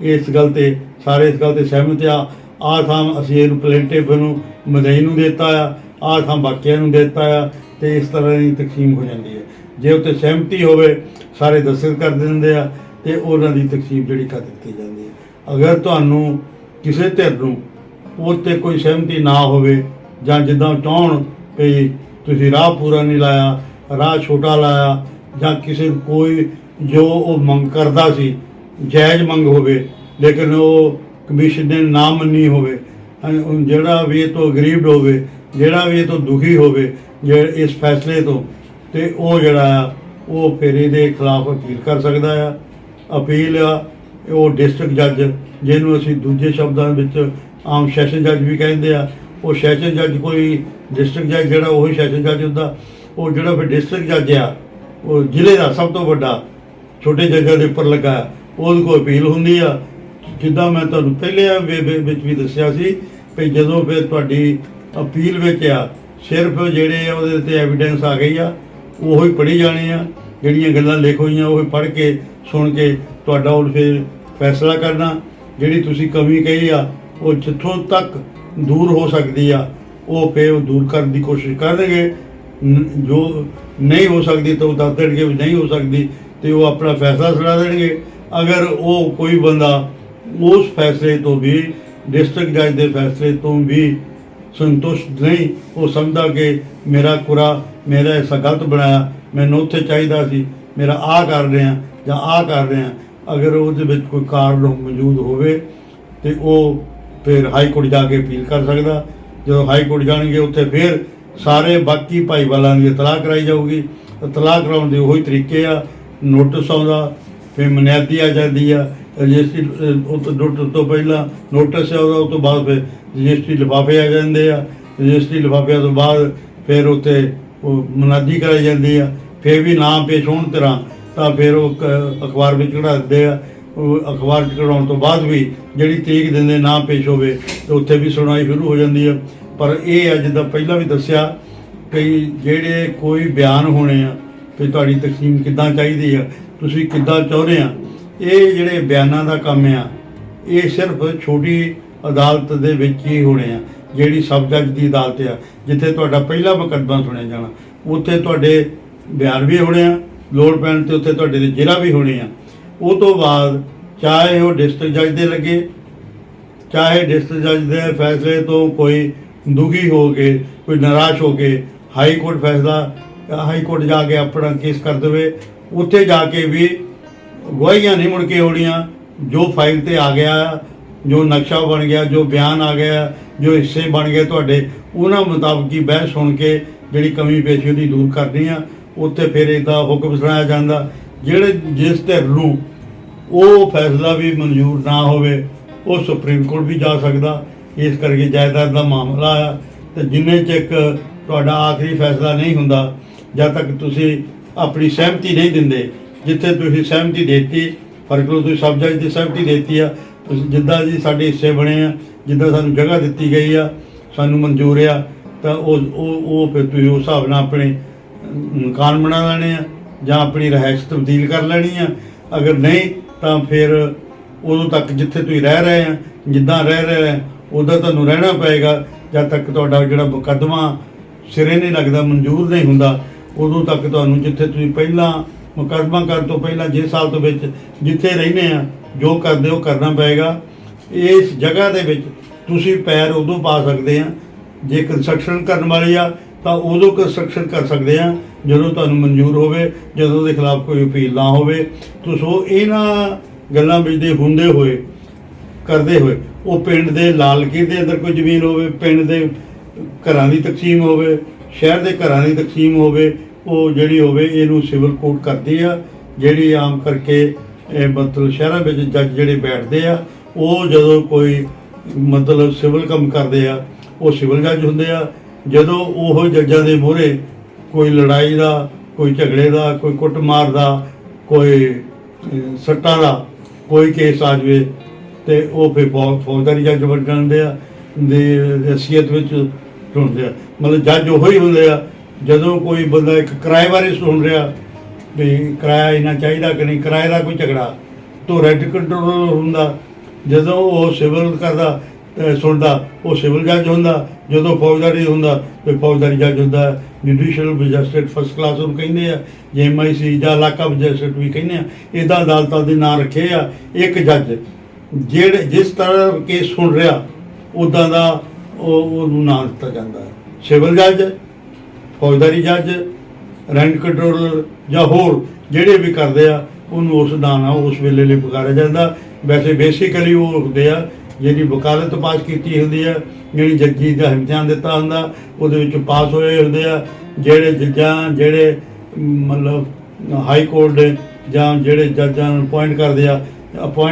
Speaker 2: ਇਸ ਗੱਲ 'ਤੇ ਸਾਰੇ ਇਸ ਗੱਲ 'ਤੇ ਸਹਿਮਤ ਆ ਥਾਂ ਅਸੀਂ ਇਹਨੂੰ ਪਲੇਂਟਿਫ ਨੂੰ ਮਦਈ ਨੂੰ ਦਿੱਤਾ ਆ ਥਾਂ ਬਾਕੀਆਂ ਨੂੰ ਦਿੱਤਾ ਆ, ਅਤੇ ਇਸ ਤਰ੍ਹਾਂ ਦੀ ਤਕਸੀਮ ਹੋ ਜਾਂਦੀ ਹੈ। ਜੇ ਉੱਤੇ ਸਹਿਮਤੀ ਹੋਵੇ ਸਾਰੇ ਦਸਤਖਤ ਕਰ ਦਿੰਦੇ ਆ ਅਤੇ ਉਹਨਾਂ ਦੀ ਤਕਸੀਮ ਜਿਹੜੀ ਕਰ ਦਿੱਤੀ ਜਾਂਦੀ ਹੈ। ਅਗਰ ਤੁਹਾਨੂੰ ਕਿਸੇ ਧਿਰ ਨੂੰ ਉਹ 'ਤੇ ਕੋਈ ਸਹਿਮਤੀ ਨਾ ਹੋਵੇ, ਜਾਂ ਜਿੱਦਾਂ ਚਾਹੁਣ ਕਿ ਤੁਸੀਂ ਰਾਹ ਪੂਰਾ ਨਹੀਂ ਲਾਇਆ, ਰਾਹ ਛੋਟਾ ਲਾਇਆ, ਜਾਂ ਕਿਸੇ ਨੂੰ ਕੋਈ ਜੋ ਉਹ ਮੰਗ ਕਰਦਾ ਸੀ ਜਾਇਜ਼ ਮੰਗ ਹੋਵੇ ਲੇਕਿਨ ਉਹ ਕਮਿਸ਼ਨ ਨੇ ਨਾ ਮੰਨੀ ਹੋਵੇ, ਜਿਹੜਾ ਵੀ ਇਹ ਤੋਂ ਗਰੀਬ ਹੋਵੇ, ਜਿਹੜਾ ਵੀ ਇਹ ਤੋਂ ਦੁਖੀ ਹੋਵੇ ਇਸ ਫੈਸਲੇ ਤੋਂ, ਅਤੇ ਉਹ ਜਿਹੜਾ ਆ ਉਹ ਫਿਰ ਇਹਦੇ ਖਿਲਾਫ ਅਪੀਲ ਕਰ ਸਕਦਾ ਆ। ਅਪੀਲ ਆ ਉਹ ਡਿਸਟ੍ਰਿਕਟ ਜੱਜ, ਜਿਹਨੂੰ ਅਸੀਂ ਦੂਜੇ ਸ਼ਬਦਾਂ ਵਿੱਚ ਆਮ ਸੈਸ਼ਨ ਜੱਜ ਵੀ ਕਹਿੰਦੇ ਆ, ਉਹ ਸੈਸ਼ਨ ਜੱਜ ਕੋਈ ਡਿਸਟ੍ਰਿਕਟ ਜੱਜ ਜਿਹੜਾ ਉਹੀ ਸੈਸ਼ਨ ਜੱਜ ਹੁੰਦਾ। ਉਹ ਜਿਹੜਾ ਫਿਰ ਡਿਸਟ੍ਰਿਕਟ ਜੱਜ ਆ ਉਹ ਜ਼ਿਲ੍ਹੇ ਦਾ ਸਭ ਤੋਂ ਵੱਡਾ, ਛੋਟੇ ਜੱਜਾਂ ਦੇ ਉੱਪਰ ਲੱਗਾ, ਉਹਦੇ ਕੋਲ ਅਪੀਲ ਹੁੰਦੀ ਆ। ਜਿੱਦਾਂ ਮੈਂ ਤੁਹਾਨੂੰ ਪਹਿਲੇ ਵਿੱਚ ਵੀ ਦੱਸਿਆ ਸੀ ਵੀ ਜਦੋਂ ਫਿਰ ਤੁਹਾਡੀ ਅਪੀਲ ਵਿੱਚ ਆ, ਸਿਰਫ ਜਿਹੜੇ ਆ ਉਹਦੇ 'ਤੇ ਐਵੀਡੈਂਸ ਆ ਗਈ ਆ, ਉਹੀ ਪੜ੍ਹੀ ਜਾਣੀ ਆ, ਜਿਹੜੀਆਂ ਗੱਲਾਂ ਲਿਖ ਹੋਈਆਂ ਉਹ ਪੜ੍ਹ ਕੇ ਸੁਣ ਕੇ ਤੁਹਾਡਾ ਉਹ ਫਿਰ ਫੈਸਲਾ ਕਰਨਾ। ਜਿਹੜੀ ਤੁਸੀਂ ਕਮੀ ਕਹੀ ਆ ਉਹ ਜਿੱਥੋਂ ਤੱਕ ਦੂਰ ਹੋ ਸਕਦੀ ਆ ਉਹ ਫਿਰ ਦੂਰ ਕਰਨ ਦੀ ਕੋਸ਼ਿਸ਼ ਕਰਨਗੇ, ਜੋ ਨਹੀਂ ਹੋ ਸਕਦੀ ਤਾਂ ਉਹ ਦੱਸ ਦੇਣਗੇ ਵੀ ਨਹੀਂ ਹੋ ਸਕਦੀ, ਅਤੇ ਉਹ ਆਪਣਾ ਫੈਸਲਾ ਸੁਣਾ ਦੇਣਗੇ। ਅਗਰ ਉਹ ਕੋਈ ਬੰਦਾ ਉਸ ਫੈਸਲੇ ਤੋਂ ਵੀ, ਡਿਸਟ੍ਰਿਕਟ ਜੱਜ ਦੇ ਫੈਸਲੇ ਤੋਂ ਵੀ ਸੰਤੁਸ਼ਟ ਨਹੀਂ, ਉਹ ਸਮਝਦਾ ਕਿ ਮੇਰਾ ਹਿੱਸਾ ਗਲਤ ਬਣਾਇਆ, ਮੈਨੂੰ ਉੱਥੇ ਚਾਹੀਦਾ ਸੀ, ਮੇਰਾ ਕਰ ਰਿਹਾ ਜਾਂ ਕਰ ਰਿਹਾ, ਅਗਰ ਉਹਦੇ ਵਿੱਚ ਕੋਈ ਕਾਰਨ ਮੌਜੂਦ ਹੋਵੇ ਅਤੇ ਉਹ ਫਿਰ ਹਾਈ ਕੋਰਟ ਜਾ ਕੇ ਅਪੀਲ ਕਰ ਸਕਦਾ। ਜਦੋਂ ਹਾਈ ਕੋਰਟ ਜਾਣਗੇ ਉੱਥੇ ਫਿਰ ਸਾਰੇ ਬਾਕੀ ਭਾਈਵਾਲਾਂ ਦੀ ਇਤਲਾਹ ਕਰਾਈ ਜਾਊਗੀ। ਇਤਲਾਹ ਕਰਾਉਣ ਦੇ ਉਹੀ ਤਰੀਕੇ ਆ, ਨੋਟਿਸ ਆਉਂਦਾ, ਫਿਰ ਮਨਿਆਦੀ ਆ ਜਾਂਦੀ ਆ, ਰਜਿਸਟਰੀ ਨੋਟਿਸ ਤੋਂ ਪਹਿਲਾਂ ਨੋਟਿਸ ਆਉਂਦਾ, ਉਸ ਤੋਂ ਬਾਅਦ ਫਿਰ ਰਜਿਸਟਰੀ ਲਿਫਾਫੇ ਆ ਜਾਂਦੇ ਆ, ਰਜਿਸਟਰੀ ਲਿਫਾਫਿਆਂ ਤੋਂ ਬਾਅਦ ਫਿਰ ਉੱਥੇ ਉਹ ਮਨਾਦੀ ਕਰਾਈ ਜਾਂਦੀ ਆ, ਫਿਰ ਵੀ ਨਾ ਪੇਸ਼ ਹੋਣ ਤਰ੍ਹਾਂ ਤਾਂ ਫਿਰ ਉਹ ਅਖਬਾਰ ਵਿੱਚ ਕਢਾ ਦਿੰਦੇ ਆ। ਉਹ ਅਖਬਾਰ 'ਚ ਕਢਾਉਣ ਤੋਂ ਬਾਅਦ ਵੀ ਜਿਹੜੀ ਤਰੀਕ ਦਿੰਦੇ ਨਾ ਪੇਸ਼ ਹੋਵੇ ਤਾਂ ਉੱਥੇ ਵੀ ਸੁਣਵਾਈ ਸ਼ੁਰੂ ਹੋ ਜਾਂਦੀ ਆ। ਪਰ ਇਹ ਆ ਜਿੱਦਾਂ ਪਹਿਲਾਂ ਵੀ ਦੱਸਿਆ ਕਿ ਜਿਹੜੇ ਕੋਈ ਬਿਆਨ ਹੋਣੇ ਆ ਕਿ ਤੁਹਾਡੀ ਤਕਸੀਮ ਕਿੱਦਾਂ ਚਾਹੀਦੀ ਆ, ਤੁਸੀਂ ਕਿੱਦਾਂ ਚਾਹੁੰਦੇ ਆ, ਇਹ ਜਿਹੜੇ ਬਿਆਨਾਂ ਦਾ ਕੰਮ ਆ ਇਹ ਸਿਰਫ ਛੋਟੀ ਅਦਾਲਤ ਦੇ ਵਿੱਚ ਹੀ ਹੋਣੇ ਆ, ਜਿਹੜੀ ਸਬ ਜੱਜ ਦੀ ਅਦਾਲਤ ਆ, ਜਿੱਥੇ ਤੁਹਾਡਾ ਪਹਿਲਾ ਮੁਕੱਦਮਾ ਸੁਣਿਆ ਜਾਣਾ, ਉੱਥੇ ਤੁਹਾਡੇ ਬਿਆਨ ਵੀ ਹੋਣੇ ਆ, ਲੋੜ ਪੈਣ 'ਤੇ ਉੱਥੇ ਤੁਹਾਡੇ ਦੇ ਜ਼ਿਲ੍ਹਾ ਵੀ ਹੋਣੇ ਆ। ਉਹ ਤੋਂ ਬਾਅਦ ਚਾਹੇ ਉਹ ਡਿਸਟ੍ਰਿਕਟ ਜੱਜ ਦੇ ਲੱਗੇ, ਚਾਹੇ ਡਿਸਟ੍ਰਿਕਟ ਜੱਜ ਦੇ ਫੈਸਲੇ ਤੋਂ ਕੋਈ ਦੁਖੀ ਹੋ ਕੇ, ਕੋਈ ਨਿਰਾਸ਼ ਹੋ ਕੇ ਹਾਈ ਕੋਰਟ ਜਾ ਕੇ ਆਪਣਾ ਕੇਸ ਕਰ ਦੇਵੇ, ਉੱਥੇ ਜਾ ਕੇ ਵੀ ਗਵਾਹੀਆਂ ਨਹੀਂ ਮੁੜ ਕੇ ਹੋਣੀਆਂ। ਜੋ ਫਾਈਲ 'ਤੇ ਆ ਗਿਆ, ਜੋ ਨਕਸ਼ਾ ਬਣ ਗਿਆ, ਜੋ ਬਿਆਨ ਆ ਗਿਆ, ਜੋ ਹਿੱਸੇ ਬਣ ਗਏ ਤੁਹਾਡੇ, ਉਹਨਾਂ ਮੁਤਾਬਕ ਹੀ ਬਹਿਸ ਸੁਣ ਕੇ ਜਿਹੜੀ ਕਮੀ ਪੇਸ਼ੀ ਉਹਦੀ ਦੂਰ ਕਰਨੀ ਆ। ਉੱਥੇ ਫਿਰ ਇੱਦਾਂ ਹੁਕਮ ਸੁਣਾਇਆ ਜਾਂਦਾ, ਜਿਸ ਧਿਰ ਨੂੰ ਉਹ ਫੈਸਲਾ ਵੀ ਮਨਜ਼ੂਰ ਨਾ ਹੋਵੇ ਉਹ ਸੁਪਰੀਮ ਕੋਰਟ ਵੀ ਜਾ ਸਕਦਾ। ਇਸ ਕਰਕੇ ਜਾਇਦਾਦ ਦਾ ਮਾਮਲਾ ਆ, ਅਤੇ ਜਿੰਨੇ ਚਿਰ ਤੁਹਾਡਾ ਆਖਰੀ ਫੈਸਲਾ ਨਹੀਂ ਹੁੰਦਾ, ਜਦ ਤੱਕ ਤੁਸੀਂ ਆਪਣੀ ਸਹਿਮਤੀ ਨਹੀਂ ਦਿੰਦੇ, ਜਿੱਥੇ ਤੁਸੀਂ ਸਹਿਮਤੀ ਦੇਤੀ, ਫਰਕ ਲਓ ਤੁਸੀਂ ਸਬ ਜੱਜ ਦੀ ਸਹਿਮਤੀ ਦੇਤੀ ਆ, ਤੁਸੀਂ ਜਿੱਦਾਂ ਜੀ ਸਾਡੇ ਹਿੱਸੇ ਬਣੇ ਆ, ਜਿੱਦਾਂ ਸਾਨੂੰ ਜਗ੍ਹਾ ਦਿੱਤੀ ਗਈ ਆ, ਸਾਨੂੰ ਮਨਜ਼ੂਰ ਆ ਤਾਂ ਉਹ ਫਿਰ ਤੁਸੀਂ ਉਸ ਹਿਸਾਬ ਨਾਲ ਆਪਣੇ ਮਕਾਨ ਬਣਾ ਲੈਣੇ ਆ ਜਾਂ ਆਪਣੀ ਰਿਹਾਇਸ਼ ਤਬਦੀਲ ਕਰ ਲੈਣੀ ਆ। ਅਗਰ ਨਹੀਂ ਤਾਂ ਫਿਰ ਉਦੋਂ ਤੱਕ ਜਿੱਥੇ ਤੁਸੀਂ ਰਹਿ ਰਹੇ ਆ, ਜਿੱਦਾਂ ਰਹਿ ਰਹੇ ਆ ਉੱਦਾਂ ਤੁਹਾਨੂੰ ਰਹਿਣਾ ਪਏਗਾ ਜਦ ਤੱਕ ਤੁਹਾਡਾ ਜਿਹੜਾ ਮੁਕੱਦਮਾ ਸਿਰੇ ਨਹੀਂ ਲੱਗਦਾ, ਮਨਜ਼ੂਰ ਨਹੀਂ ਹੁੰਦਾ, ਉਦੋਂ ਤੱਕ ਤੁਹਾਨੂੰ ਜਿੱਥੇ ਤੁਸੀਂ ਪਹਿਲਾਂ ਮੁਕੱਦਮਾ ਕਰਨ ਤੋਂ ਪਹਿਲਾਂ 6 ਸਾਲ ਤੋਂ ਵਿੱਚ ਜਿੱਥੇ ਰਹਿੰਦੇ ਆ ਜੋ ਕਰਦੇ ਉਹ ਕਰਨਾ ਪਏਗਾ। ਇਸ ਜਗ੍ਹਾ ਦੇ ਵਿੱਚ ਤੁਸੀਂ ਪੈਰ ਉਦੋਂ ਪਾ ਸਕਦੇ ਆ ਜੇ ਕੰਸਟਰਕਸ਼ਨ ਕਰਨ ਵਾਲੀ ਆ ਤਾਂ ਉਦੋਂ ਕੰਸਟਰਕਸ਼ਨ ਕਰ ਸਕਦੇ ਆ ਜਦੋਂ ਤੁਹਾਨੂੰ ਮਨਜ਼ੂਰ ਹੋਵੇ, ਜਦੋਂ ਉਹਦੇ ਖਿਲਾਫ ਕੋਈ ਅਪੀਲ ਨਾ ਹੋਵੇ। ਸੋ ਇਹਨਾਂ ਗੱਲਾਂ ਵਿੱਚ ਦੇ ਹੁੰਦੇ ਹੋਏ ਕਰਦੇ ਹੋਏ ਉਹ ਪਿੰਡ ਦੇ ਲਾਲਕੀ ਦੇ ਅੰਦਰ ਕੋਈ ਜ਼ਮੀਨ ਹੋਵੇ, ਪਿੰਡ ਦੇ ਘਰਾਂ ਦੀ ਤਕਸੀਮ ਹੋਵੇ, ਸ਼ਹਿਰ ਦੇ ਘਰਾਂ ਦੀ ਤਕਸੀਮ ਹੋਵੇ, ਉਹ ਜਿਹੜੀ ਹੋਵੇ ਇਹਨੂੰ ਸਿਵਲ ਕੋਰਟ ਕਰਦੀ ਆ। ਜਿਹੜੀ ਆਮ ਕਰਕੇ ਮਤਲਬ ਸ਼ਹਿਰਾਂ ਵਿੱਚ ਜੱਜ ਜਿਹੜੇ ਬੈਠਦੇ ਆ ਉਹ ਜਦੋਂ ਕੋਈ ਮਤਲਬ ਸਿਵਲ ਕੰਮ ਕਰਦੇ ਆ ਉਹ ਸਿਵਲ ਜੱਜ ਹੁੰਦੇ ਆ। ਜਦੋਂ ਉਹ ਜੱਜਾਂ ਦੇ ਮੂਹਰੇ ਕੋਈ ਲੜਾਈ ਦਾ, ਕੋਈ ਝਗੜੇ ਦਾ, ਕੋਈ ਕੁੱਟਮਾਰ ਦਾ, ਕੋਈ ਸੱਟਾਂ ਦਾ ਕੋਈ ਕੇਸ ਆ ਜਾਵੇ ਤੇ ਉਹ ਫਿਰ ਫੌਜਦਾਰੀ ਜੱਜ ਬਣ ਜਾਂਦੇ ਆ ਦੇ ਹੈਸੀਅਤ ਵਿੱਚ ਹੁੰਦੇ ਆ। ਮਤਲਬ ਜੱਜ ਉਹੀ ਹੁੰਦੇ ਆ ਜਦੋਂ ਕੋਈ ਬੰਦਾ ਇੱਕ ਕਿਰਾਏ ਬਾਰੇ ਸੁਣ ਰਿਹਾ ਵੀ ਕਿਰਾਇਆ ਇੰਨਾ ਚਾਹੀਦਾ ਕਿ ਨਹੀਂ, ਕਿਰਾਏ ਦਾ ਕੋਈ ਝਗੜਾ ਤੋਂ ਰੈਂਟ ਕੰਟਰੋਲ ਹੁੰਦਾ। ਜਦੋਂ ਉਹ ਸਿਵਲ ਕਰਦਾ ਸੁਣਦਾ ਉਹ ਸਿਵਲ ਜੱਜ ਹੁੰਦਾ, ਜਦੋਂ ਫੌਜਦਾਰੀ ਹੁੰਦਾ ਤੇ ਫੌਜਦਾਰੀ ਜੱਜ ਹੁੰਦਾ। ਜੁਡੀਸ਼ੀਅਲ ਮੈਜਿਸਟਰੇਟ ਫਸਟ ਕਲਾਸ ਨੂੰ ਕਹਿੰਦੇ ਆ, JMIC ਜਾਂ ਇਲਾਕਾ ਮੈਜਿਸਟਰੇਟ ਵੀ ਕਹਿੰਦੇ ਆ। ਇੱਦਾਂ ਅਦਾਲਤਾਂ ਦੇ ਨਾਂ ਰੱਖੇ ਆ। ਇੱਕ ਜੱਜ ਜਿਹੜੇ ਜਿਸ ਤਰ੍ਹਾਂ ਕੇਸ ਸੁਣ ਰਿਹਾ ਉੱਦਾਂ ਦਾ ਉਹਨੂੰ ਨਾਂ ਦਿੱਤਾ ਜਾਂਦਾ ਹੈ। ਸਿਵਲ ਜੱਜ, ਫੌਜਦਾਰੀ ਜੱਜ, ਰੈਂਟ ਕੰਟਰੋਲਰ ਜਾਂ ਹੋਰ ਜਿਹੜੇ ਵੀ ਕਰਦੇ ਆ ਉਹਨੂੰ ਉਸ ਨਾਂ ਨਾਲ ਉਸ ਵੇਲੇ ਲਈ ਪੁਕਾਰਿਆ ਜਾਂਦਾ। ਵੈਸੇ ਬੇਸਿਕਲੀ ਉਹ ਹੁੰਦੇ ਆ ਜਿਹੜੀ ਵਕਾਲਤ ਪਾਸ ਕੀਤੀ ਹੁੰਦੀ ਆ, ਜਿਹੜੀ ਜੱਜੀ ਦਾ ਇਮਤਿਹਾਨ ਦਿੱਤਾ ਹੁੰਦਾ ਉਹਦੇ ਵਿੱਚ ਪਾਸ ਹੋਏ ਹੁੰਦੇ ਆ। ਜਿਹੜੇ ਜੱਜਾਂ ਜਿਹੜੇ ਮਤਲਬ ਹਾਈ ਕੋਰਟ ਦੇ ਜਾਂ ਜਿਹੜੇ ਜੱਜਾਂ ਨੂੰ ਅਪਾਇੰਟ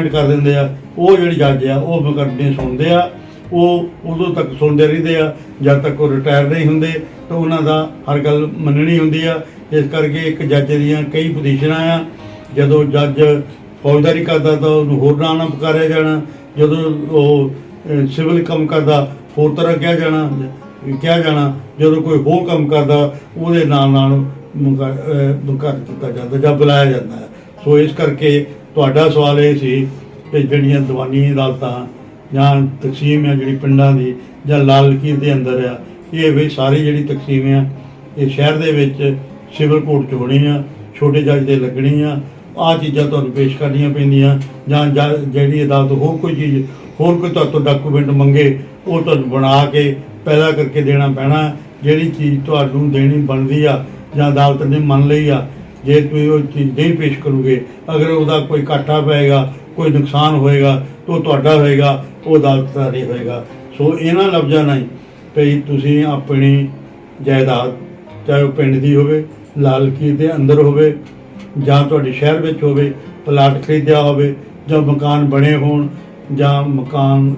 Speaker 2: ਕਰ ਦਿੰਦੇ ਆ ਉਹ ਜਿਹੜੇ ਜੱਜ ਆ ਉਹ ਮੁਕੱਦਮੇ ਸੁਣਦੇ ਆ। ਉਹ ਉਦੋਂ ਤੱਕ ਸੁਣਦੇ ਰਹਿੰਦੇ ਆ ਜਦ ਤੱਕ ਉਹ ਰਿਟਾਇਰ ਨਹੀਂ ਹੁੰਦੇ ਤਾਂ ਉਹਨਾਂ ਦਾ ਹਰ ਗੱਲ ਮੰਨਣੀ ਹੁੰਦੀ ਆ। ਇਸ ਕਰਕੇ ਇੱਕ ਜੱਜ ਦੀਆਂ ਕਈ ਪੋਜੀਸ਼ਨਾਂ ਆ। ਜਦੋਂ ਜੱਜ ਫੌਜਦਾਰੀ ਕਰਦਾ ਤਾਂ ਉਹਨੂੰ ਹੋਰ ਨਾਂ ਨਾਲ ਪੁਕਾਰਿਆ ਜਾਣਾ, ਜਦੋਂ ਉਹ ਸਿਵਲ ਕੰਮ ਕਰਦਾ ਹੋਰ ਤਰ੍ਹਾਂ ਕਿਹਾ ਜਾਣਾ, ਜਦੋਂ ਕੋਈ ਹੋਰ ਕੰਮ ਕਰਦਾ ਉਹਦੇ ਨਾਲ ਮੁਕਰ ਦਿੱਤਾ ਜਾਂਦਾ ਜਾਂ ਬੁਲਾਇਆ ਜਾਂਦਾ ਹੈ। ਸੋ ਇਸ ਕਰਕੇ ਤੁਹਾਡਾ ਸਵਾਲ ਇਹ ਸੀ ਕਿ ਜਿਹੜੀਆਂ ਦੀਵਾਨੀ ਅਦਾਲਤਾਂ ਜਾਂ ਤਕਸੀਮ ਹੈ ਜਿਹੜੀ ਪਿੰਡਾਂ ਦੀ ਜਾਂ ਲਾਲ ਲਕੀਰ ਦੇ ਅੰਦਰ ਆ, ਇਹ ਵੀ ਸਾਰੀ ਜਿਹੜੀ ਤਕਸੀਮ ਆ ਇਹ ਸ਼ਹਿਰ ਦੇ ਵਿੱਚ ਸਿਵਲ ਕੋਰਟ 'ਚ ਹੋਣੀ ਆ, ਛੋਟੇ ਜੱਜ ਦੇ ਲੱਗਣੀ ਆ। ਆਹ ਚੀਜ਼ਾਂ ਤੁਹਾਨੂੰ ਪੇਸ਼ ਕਰਨੀਆਂ ਪੈਂਦੀਆਂ ਜਾਂ ਜਿਹੜੀ ਅਦਾਲਤ ਹੋਰ ਕੋਈ ਤੁਹਾਤੋਂ ਡਾਕੂਮੈਂਟ ਮੰਗੇ ਉਹ ਤੁਹਾਨੂੰ ਬਣਾ ਕੇ ਪੈਦਾ ਕਰਕੇ ਦੇਣਾ ਪੈਣਾ। ਜਿਹੜੀ ਚੀਜ਼ ਤੁਹਾਨੂੰ ਦੇਣੀ ਬਣਦੀ ਆ ਜਾਂ ਅਦਾਲਤ ਨੇ ਮੰਨ ਲਈ ਆ, ਜੇ ਤੁਸੀਂ ਉਹ ਚੀਜ਼ ਨਹੀਂ ਪੇਸ਼ ਕਰੋਗੇ, ਅਗਰ ਉਹਦਾ ਕੋਈ ਘਾਟਾ ਪਏਗਾ, ਕੋਈ ਨੁਕਸਾਨ ਹੋਏਗਾ ਤਾਂ ਉਹ ਤੁਹਾਡਾ ਹੋਏਗਾ, ਉਹ ਅਦਾਲਤ ਦਾ ਨਹੀਂ ਹੋਏਗਾ। ਸੋ ਇਹਨਾਂ ਲਫ਼ਜ਼ਾਂ ਨਾਲ ਭਈ ਤੁਸੀਂ ਆਪਣੀ ਜਾਇਦਾਦ ਚਾਹੇ ਉਹ ਪਿੰਡ ਦੀ ਹੋਵੇ, ਲਾਲ ਲਕੀਰ ਦੇ ਅੰਦਰ ਹੋਵੇ ਜਾਂ ਤੁਹਾਡੇ ਸ਼ਹਿਰ ਵਿੱਚ ਹੋਵੇ, ਪਲਾਟ ਖਰੀਦਿਆ ਹੋਵੇ ਜਾਂ ਮਕਾਨ ਬਣੇ ਹੋਣ ਜਾਂ ਮਕਾਨ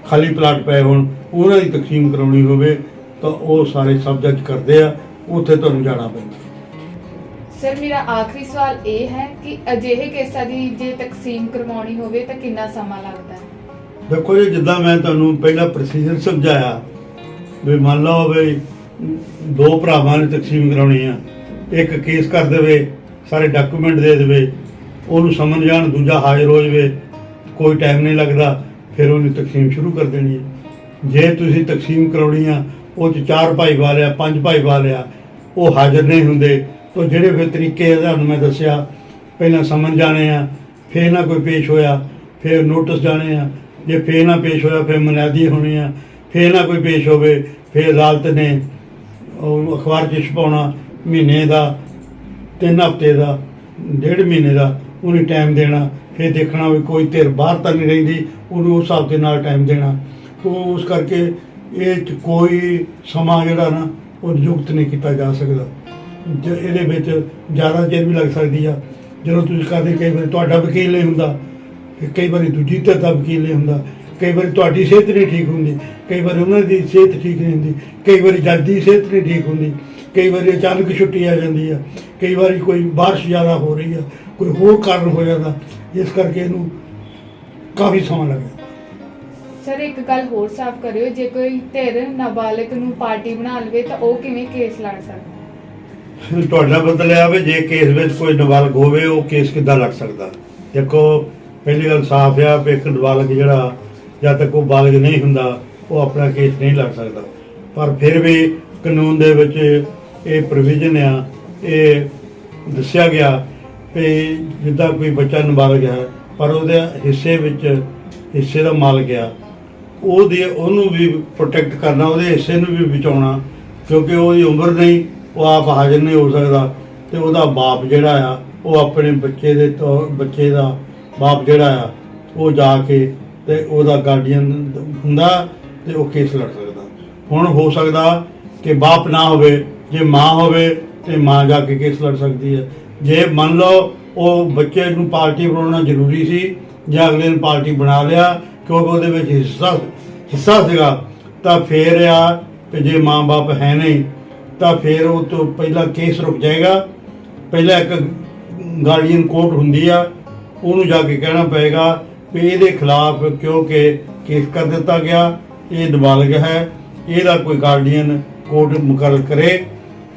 Speaker 2: ਖਾਲੀ ਪਲਾਟ ਪਏ ਹੋਣ, ਉਹਨਾਂ ਦੀ ਤਕਸੀਮ ਕਰਾਉਣੀ ਹੋਵੇ ਤਾਂ ਉਹ ਸਾਰੇ ਸਬ ਜੱਜ ਕਰਦੇ ਆ, ਉੱਥੇ ਤੁਹਾਨੂੰ ਜਾਣਾ ਪੈਂਦਾ।
Speaker 1: ਸਰ ਮੇਰਾ ਆਖਰੀ ਸਵਾਲ ਇਹ ਹੈ ਕਿ ਅਜਿਹੇ ਕੇਸਾਂ ਦੀ ਜੇ ਤਕਸੀਮ ਕਰਵਾਉਣੀ ਹੋਵੇ ਤਾਂ ਕਿੰਨਾ ਸਮਾਂ ਲੱਗਦਾ ਹੈ?
Speaker 2: ਦੇਖੋ ਜੀ, ਜਿੱਦਾਂ ਮੈਂ ਤੁਹਾਨੂੰ ਪਹਿਲਾਂ ਪ੍ਰੋਸੀਜਰ ਸਮਝਾਇਆ ਵੀ ਮੰਨ ਲਓ ਵੀ ਦੋ ਭਰਾਵਾਂ ਨੇ ਤਕਸੀਮ ਕਰਾਉਣੀ ਆ, ਇੱਕ ਕੇਸ ਕਰ ਦੇਵੇ, ਸਾਰੇ ਡਾਕੂਮੈਂਟ ਦੇ ਦੇਵੇ, ਉਹਨੂੰ ਸਮਨ ਜਾਣ, ਦੂਜਾ ਹਾਜ਼ਰ ਹੋ ਜਾਵੇ, ਕੋਈ ਟਾਈਮ ਨਹੀਂ ਲੱਗਦਾ, ਫਿਰ ਉਹਨੇ ਤਕਸੀਮ ਸ਼ੁਰੂ ਕਰ ਦੇਣੀ ਹੈ। ਜੇ ਤੁਸੀਂ ਤਕਸੀਮ ਕਰਾਉਣੀ ਆ ਉਹ 'ਚ 4 ਭਾਈਵਾਲ ਆ, 5 ਭਾਈਵਾਲ ਆ, ਉਹ ਹਾਜ਼ਰ ਨਹੀਂ ਹੁੰਦੇ ਤਾਂ ਜਿਹੜੇ ਫਿਰ ਤਰੀਕੇ ਤੁਹਾਨੂੰ ਮੈਂ ਦੱਸਿਆ, ਪਹਿਲਾਂ ਸਮਨ ਜਾਣੇ ਆ, ਫਿਰ ਨਾ ਕੋਈ ਪੇਸ਼ ਹੋਇਆ ਫਿਰ ਨੋਟਿਸ ਜਾਣੇ ਆ, ਜੇ ਫਿਰ ਨਾ ਪੇਸ਼ ਹੋਇਆ ਫਿਰ ਮਨਿਆਦੀ ਹੋਣੀ ਆ, ਫਿਰ ਨਾ ਕੋਈ ਪੇਸ਼ ਹੋਵੇ ਫਿਰ ਅਦਾਲਤ ਨੇ ਉਹ ਅਖਬਾਰ 'ਚ ਛਪਾਉਣਾ, ਮਹੀਨੇ ਦਾ, 3 ਹਫ਼ਤੇ ਦਾ, 1.5 ਮਹੀਨੇ ਦਾ ਉਹਨੂੰ ਟਾਈਮ ਦੇਣਾ, ਫਿਰ ਦੇਖਣਾ ਵੀ ਕੋਈ ਧਿਰ ਬਾਹਰ ਤਾਂ ਨਹੀਂ ਰਹਿੰਦੀ, ਉਹਨੂੰ ਉਸ ਹਿਸਾਬ ਦੇ ਨਾਲ ਟਾਈਮ ਦੇਣਾ। ਉਹ ਉਸ ਕਰਕੇ ਇਹ 'ਚ ਕੋਈ ਸਮਾਂ ਜਿਹੜਾ ਨਾ ਉਹ ਨਿਯੁਕਤ ਨਹੀਂ ਕੀਤਾ ਜਾ ਸਕਦਾ। ਇਹਦੇ ਵਿੱਚ ਜ਼ਿਆਦਾ ਦੇਰ ਵੀ ਲੱਗ ਸਕਦੀ ਆ। ਜਦੋਂ ਤੁਸੀਂ ਕਰਦੇ ਕਈ ਵਾਰੀ ਤੁਹਾਡਾ ਵਕੀਲ ਨਹੀਂ ਹੁੰਦਾ, ਕਈ ਵਾਰੀ ਦੂਜੀ ਧਿਰ ਦਾ ਵਕੀਲ ਨਹੀਂ ਹੁੰਦਾ, ਕਈ ਵਾਰੀ ਤੁਹਾਡੀ ਸਿਹਤ ਨਹੀਂ ਠੀਕ ਹੁੰਦੀ, ਕਈ ਵਾਰੀ ਉਹਨਾਂ ਦੀ ਸਿਹਤ ਠੀਕ ਨਹੀਂ ਹੁੰਦੀ, ਕਈ ਵਾਰੀ ਜੱਜ ਦੀ ਸਿਹਤ ਨਹੀਂ ਠੀਕ ਹੁੰਦੀ, ਕਈ ਵਾਰੀ ਅਚਾਨਕ ਛੁੱਟੀ ਆ ਜਾਂਦੀ ਆ, ਕਈ ਵਾਰੀ ਕੋਈ ਬਾਰਿਸ਼ ਜ਼ਿਆਦਾ ਹੋ ਰਹੀ ਆ, ਕੋਈ ਹੋਰ ਕਾਰਨ ਹੋ ਜਾਂਦਾ, ਇਸ ਕਰਕੇ ਇਹਨੂੰ ਕਾਫੀ ਸਮਾਂ ਲੱਗਦਾ।
Speaker 1: ਸਰ ਇੱਕ ਗੱਲ ਹੋਰ ਸਾਫ਼ ਕਰਿਓ, ਜੇ ਕੋਈ ਧਿਰ ਨਾਬਾਲਗ ਨੂੰ ਪਾਰਟੀ ਬਣਾ ਲਵੇ ਤਾਂ ਉਹ ਕਿਵੇਂ ਕੇਸ ਲੜ ਸਕਦਾ?
Speaker 2: ਤੁਹਾਡਾ ਬਦਲਿਆ ਵੀ ਜੇ ਕੇਸ ਵਿੱਚ ਕੋਈ ਨਾਬਾਲਗ ਹੋਵੇ ਉਹ ਕੇਸ ਕਿੱਦਾਂ ਲੜ ਸਕਦਾ? ਦੇਖੋ ਪਹਿਲੀ ਗੱਲ ਸਾਫ਼ ਆ ਵੀ ਇੱਕ ਨਾਬਾਲਗ ਜਿਹੜਾ ਜਦ ਤੱਕ ਉਹ ਬਾਲਗ ਨਹੀਂ ਹੁੰਦਾ ਉਹ ਆਪਣਾ ਕੇਸ ਨਹੀਂ ਲੜ ਸਕਦਾ। ਪਰ ਫਿਰ ਵੀ ਕਾਨੂੰਨ ਦੇ ਵਿੱਚ ਇਹ ਪ੍ਰੋਵੀਜ਼ਨ ਆ, ਇਹ ਦੱਸਿਆ ਗਿਆ ਵੀ ਜਿੱਦਾਂ ਕੋਈ ਬੱਚਾ ਨਾਬਾਲਗ ਹੈ ਪਰ ਉਹਦੇ ਹਿੱਸੇ ਦਾ ਮਾਲਕ ਆ, ਉਹਨੂੰ ਵੀ ਪ੍ਰੋਟੈਕਟ ਕਰਨਾ, ਉਹਦੇ ਹਿੱਸੇ ਨੂੰ ਵੀ ਬਚਾਉਣਾ, ਕਿਉਂਕਿ ਉਹਦੀ ਉਮਰ ਨਹੀਂ, ਉਹ ਆਪ ਹਾਜ਼ਰ ਨਹੀਂ ਹੋ ਸਕਦਾ। ਤੇ ਉਹਦਾ ਬਾਪ ਜਿਹੜਾ ਆ ਉਹ ਆਪਣੇ ਬੱਚੇ ਦਾ ਬਾਪ ਜਿਹੜਾ ਆ ਉਹ ਜਾ ਕੇ ਤੇ ਉਹਦਾ ਗਾਰਡੀਅਨ ਹੁੰਦਾ ਤੇ ਉਹ ਕੇਸ ਲੜ ਸਕਦਾ। ਹੁਣ ਹੋ ਸਕਦਾ ਕਿ ਬਾਪ ਨਾ ਹੋਵੇ, ਜੇ ਮਾਂ ਹੋਵੇ ਤੇ ਮਾਂ ਜਾ ਕੇ ਕੇਸ ਲੜ ਸਕਦੀ ਹੈ। ਜੇ ਮੰਨ ਲਓ ਉਹ ਬੱਚੇ ਨੂੰ ਪਾਰਟੀ ਬਣਾਉਣਾ ਜ਼ਰੂਰੀ ਸੀ ਜਾਂ ਅਗਲੇ ਨੇ ਪਾਰਟੀ ਬਣਾ ਲਿਆ ਕਿਉਂਕਿ ਉਹਦੇ ਵਿੱਚ ਹਿੱਸਾ ਸੀਗਾ, ਤਾਂ ਫੇਰ ਆ ਕਿ ਜੇ ਮਾਂ-ਬਾਪ ਹੈ ਨਹੀਂ ਤਾਂ ਫਿਰ ਉਹ ਤੋਂ ਪਹਿਲਾਂ ਕੇਸ ਰੁਕ ਜਾਏਗਾ। ਪਹਿਲਾਂ ਇੱਕ ਗਾਰਡੀਅਨ ਕੋਰਟ ਹੁੰਦੀ ਆ, ਉਹਨੂੰ ਜਾ ਕੇ ਕਹਿਣਾ ਪਏਗਾ ਵੀ ਇਹਦੇ ਖਿਲਾਫ ਕਿਉਂਕਿ ਕੇਸ ਕਰ ਦਿੱਤਾ ਗਿਆ, ਇਹ ਨਾਬਾਲਗ ਹੈ, ਇਹਦਾ ਕੋਈ ਗਾਰਡੀਅਨ ਕੋਰਟ ਮੁਕੱਰਰ ਕਰੇ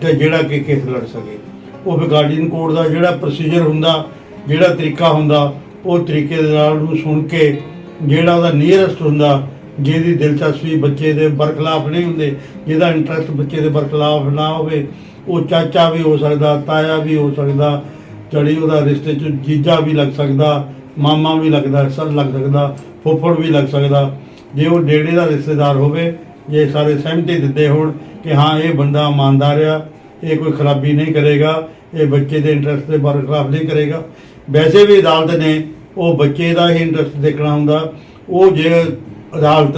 Speaker 2: ਤੇ ਜਿਹੜਾ ਕਿ ਕੇਸ ਲੜ ਸਕੇ। ਉਹ ਫਿਰ ਗਾਰਡੀਅਨ ਕੋਰਟ ਦਾ ਜਿਹੜਾ ਪ੍ਰੋਸੀਜਰ ਹੁੰਦਾ, ਜਿਹੜਾ ਤਰੀਕਾ ਹੁੰਦਾ, ਉਹ ਤਰੀਕੇ ਦੇ ਨਾਲ ਉਹਨੂੰ ਸੁਣ ਕੇ ਜਿਹੜਾ ਉਹਦਾ ਨੀਅਰੈਸਟ ਹੁੰਦਾ, ਜਿਹਦੀ ਦਿਲਚਸਪੀ ਬੱਚੇ ਦੇ ਬਰਖਲਾਫ ਨਹੀਂ ਹੁੰਦੇ, ਜਿਹਦਾ ਇੰਟਰਸਟ ਬੱਚੇ ਦੇ ਬਰਖਲਾਫ ਨਾ ਹੋਵੇ, ਉਹ ਚਾਚਾ ਵੀ ਹੋ ਸਕਦਾ, ਤਾਇਆ ਵੀ ਹੋ ਸਕਦਾ, ਚੜੀ ਉਹਦਾ ਰਿਸ਼ਤੇ 'ਚ ਜੀਜਾ ਵੀ ਲੱਗ ਸਕਦਾ, ਮਾਮਾ ਵੀ ਲੱਗ ਸਕਦਾ, ਫੁੱਫੜ ਵੀ ਲੱਗ ਸਕਦਾ। ਜੇ ਉਹ ਨੇੜੇ ਦਾ ਰਿਸ਼ਤੇਦਾਰ ਹੋਵੇ, ਜੇ ਸਾਰੇ ਸਹਿਮਤੀ ਦਿੰਦੇ ਹੋਣ ਕਿ ਹਾਂ ਇਹ ਬੰਦਾ ਇਮਾਨਦਾਰ ਆ, ਇਹ ਕੋਈ ਖਰਾਬੀ ਨਹੀਂ ਕਰੇਗਾ, ਇਹ ਬੱਚੇ ਦੇ ਇੰਟਰਸਟ ਦੇ ਬਰਖਲਾਫ ਨਹੀਂ ਕਰੇਗਾ। ਵੈਸੇ ਵੀ ਅਦਾਲਤ ਨੇ ਉਹ ਬੱਚੇ ਦਾ ਹੀ ਇੰਟਰਸਟ ਦੇਖਣਾ ਹੁੰਦਾ। ਉਹ ਜੇ ਅਦਾਲਤ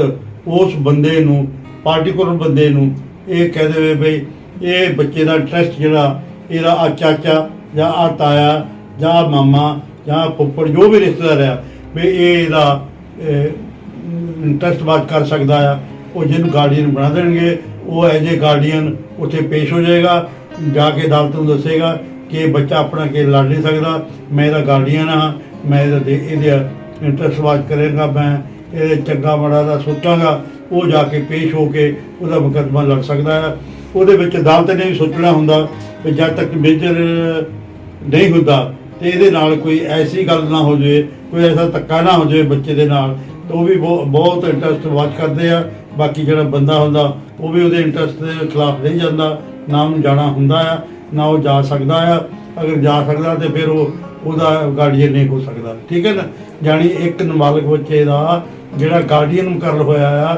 Speaker 2: ਉਸ ਬੰਦੇ ਨੂੰ, ਪਾਰਟੀਕੂਲਰ ਬੰਦੇ ਨੂੰ ਇਹ ਕਹਿ ਦੇਵੇ ਬਈ ਇਹ ਬੱਚੇ ਦਾ ਇੰਟਰਸਟ ਜਿਹੜਾ ਇਹਦਾ ਆ ਚਾਚਾ ਜਾਂ ਆ ਤਾਇਆ ਜਾਂ ਆਹ ਮਾਮਾ ਜਾਂ ਫੁੱਫੜ ਜੋ ਵੀ ਰਿਸ਼ਤੇਦਾਰ ਆ ਵੀ ਇਹ ਇਹਦਾ ਇੰਟਰਸਟ ਬਾਤ ਕਰ ਸਕਦਾ ਆ, ਉਹ ਜਿਹਨੂੰ ਗਾਰਡੀਅਨ ਬਣਾ ਦੇਣਗੇ। ਉਹ ਐਜ ਏ ਗਾਰਡੀਅਨ ਉੱਥੇ ਪੇਸ਼ ਹੋ ਜਾਏਗਾ, ਜਾ ਕੇ ਅਦਾਲਤ ਨੂੰ ਦੱਸੇਗਾ ਕਿ ਇਹ ਬੱਚਾ ਆਪਣਾ ਕੇਸ ਲੜ ਨਹੀਂ ਸਕਦਾ, ਮੈਂ ਇਹਦਾ ਗਾਰਡੀਅਨ ਹਾਂ, ਮੈਂ ਇਹਦੇ ਇੰਟਰਸਟ ਬਾਤ ਕਰੇਗਾ, ਮੈਂ ਇਹਦੇ ਚੰਗਾ ਮਾੜਾ ਦਾ ਸੋਚਾਂਗਾ। ਉਹ ਜਾ ਕੇ ਪੇਸ਼ ਹੋ ਕੇ ਉਹਦਾ ਮੁਕੱਦਮਾ ਲੜ ਸਕਦਾ ਆ। ਉਹਦੇ ਵਿੱਚ ਅਦਾਲਤ ਨੇ ਵੀ ਸੋਚਣਾ ਹੁੰਦਾ ਕਿ ਜਦ ਤੱਕ ਮੇਜਰ ਨਹੀਂ ਹੁੰਦਾ ਤੇ ਇਹਦੇ ਨਾਲ ਕੋਈ ਐਸੀ ਗੱਲ ਨਾ ਹੋ ਜਾਵੇ, ਕੋਈ ਐਸਾ ਧੱਕਾ ਨਾ ਹੋ ਜਾਵੇ ਬੱਚੇ ਦੇ ਨਾਲ। ਉਹ ਵੀ ਬਹੁਤ ਇੰਟਰਸਟ ਵਾਚ ਕਰਦੇ ਆ। ਬਾਕੀ ਜਿਹੜਾ ਬੰਦਾ ਹੁੰਦਾ ਉਹ ਵੀ ਉਹਦੇ ਇੰਟਰਸਟ ਦੇ ਖਿਲਾਫ ਨਹੀਂ ਜਾਂਦਾ, ਨਾ ਉਹਨੂੰ ਜਾਣਾ ਹੁੰਦਾ ਆ, ਨਾ ਉਹ ਜਾ ਸਕਦਾ ਆ। ਅਗਰ ਜਾ ਸਕਦਾ ਤੇ ਫਿਰ ਉਹਦਾ ਗਾਰਡੀਅਨ ਨਹੀਂ ਹੋ ਸਕਦਾ। ਠੀਕ ਹੈ ਨਾ, ਜਾਣੀ ਇੱਕ ਨਾਬਾਲਗ ਬੱਚੇ ਦਾ ਜਿਹੜਾ ਗਾਰਡੀਅਨ ਮੁਕੱਰਰ ਹੋਇਆ ਆ,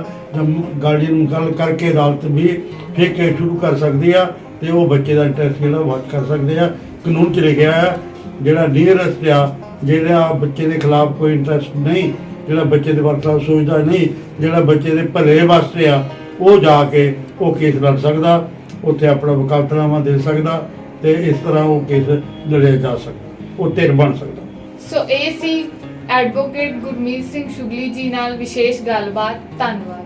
Speaker 2: ਗਾਰਡੀਅਨ ਮੁਕੱਰਰ ਕਰਕੇ ਅਦਾਲਤ ਵੀ ਫਿਰ ਕੇਸ ਸ਼ੁਰੂ ਕਰ ਸਕਦੀ ਆ ਤੇ ਉਹ ਬੱਚੇ ਦਾ ਇੰਟਰਸਟ ਜਿਹੜਾ ਵਾਚ ਕਰ ਸਕਦੇ ਆ। ਕਾਨੂੰਨ 'ਚ ਲਿਖਿਆ ਆ ਜਿਹੜਾ ਨੀਅਰੈਸਟ ਆ, ਜਿਹੜਾ ਬੱਚੇ ਦੇ ਖਿਲਾਫ ਕੋਈ ਇੰਟਰਸਟ ਨਹੀਂ, ਜਿਹੜਾ ਬੱਚੇ ਦੇ ਵਰਤਾਵ ਸੋਚਦਾ ਨਹੀਂ, ਜਿਹੜਾ ਬੱਚੇ ਦੇ ਭਲੇ ਵਾਸਤੇ ਆ, ਉਹ ਜਾ ਕੇ ਉਹ ਕੇਸ ਲੜ ਸਕਦਾ, ਉੱਥੇ ਆਪਣਾ ਵਕਾਲਤਨਾਮਾ ਦੇ ਸਕਦਾ ਤੇ ਇਸ ਤਰ੍ਹਾਂ ਉਹ ਕੇਸ ਲੜਿਆ ਜਾ ਸਕਦਾ, ਉਹ ਧਿਰ ਬਣ ਸਕਦਾ।
Speaker 1: ਸੋ ਇਹ ਸੀ ਐਡਵੋਕੇਟ ਗੁਰਮੀਤ ਸਿੰਘ ਸ਼ੁਗਲੀ ਜੀ ਨਾਲ ਵਿਸ਼ੇਸ਼ ਗੱਲਬਾਤ। ਧੰਨਵਾਦ।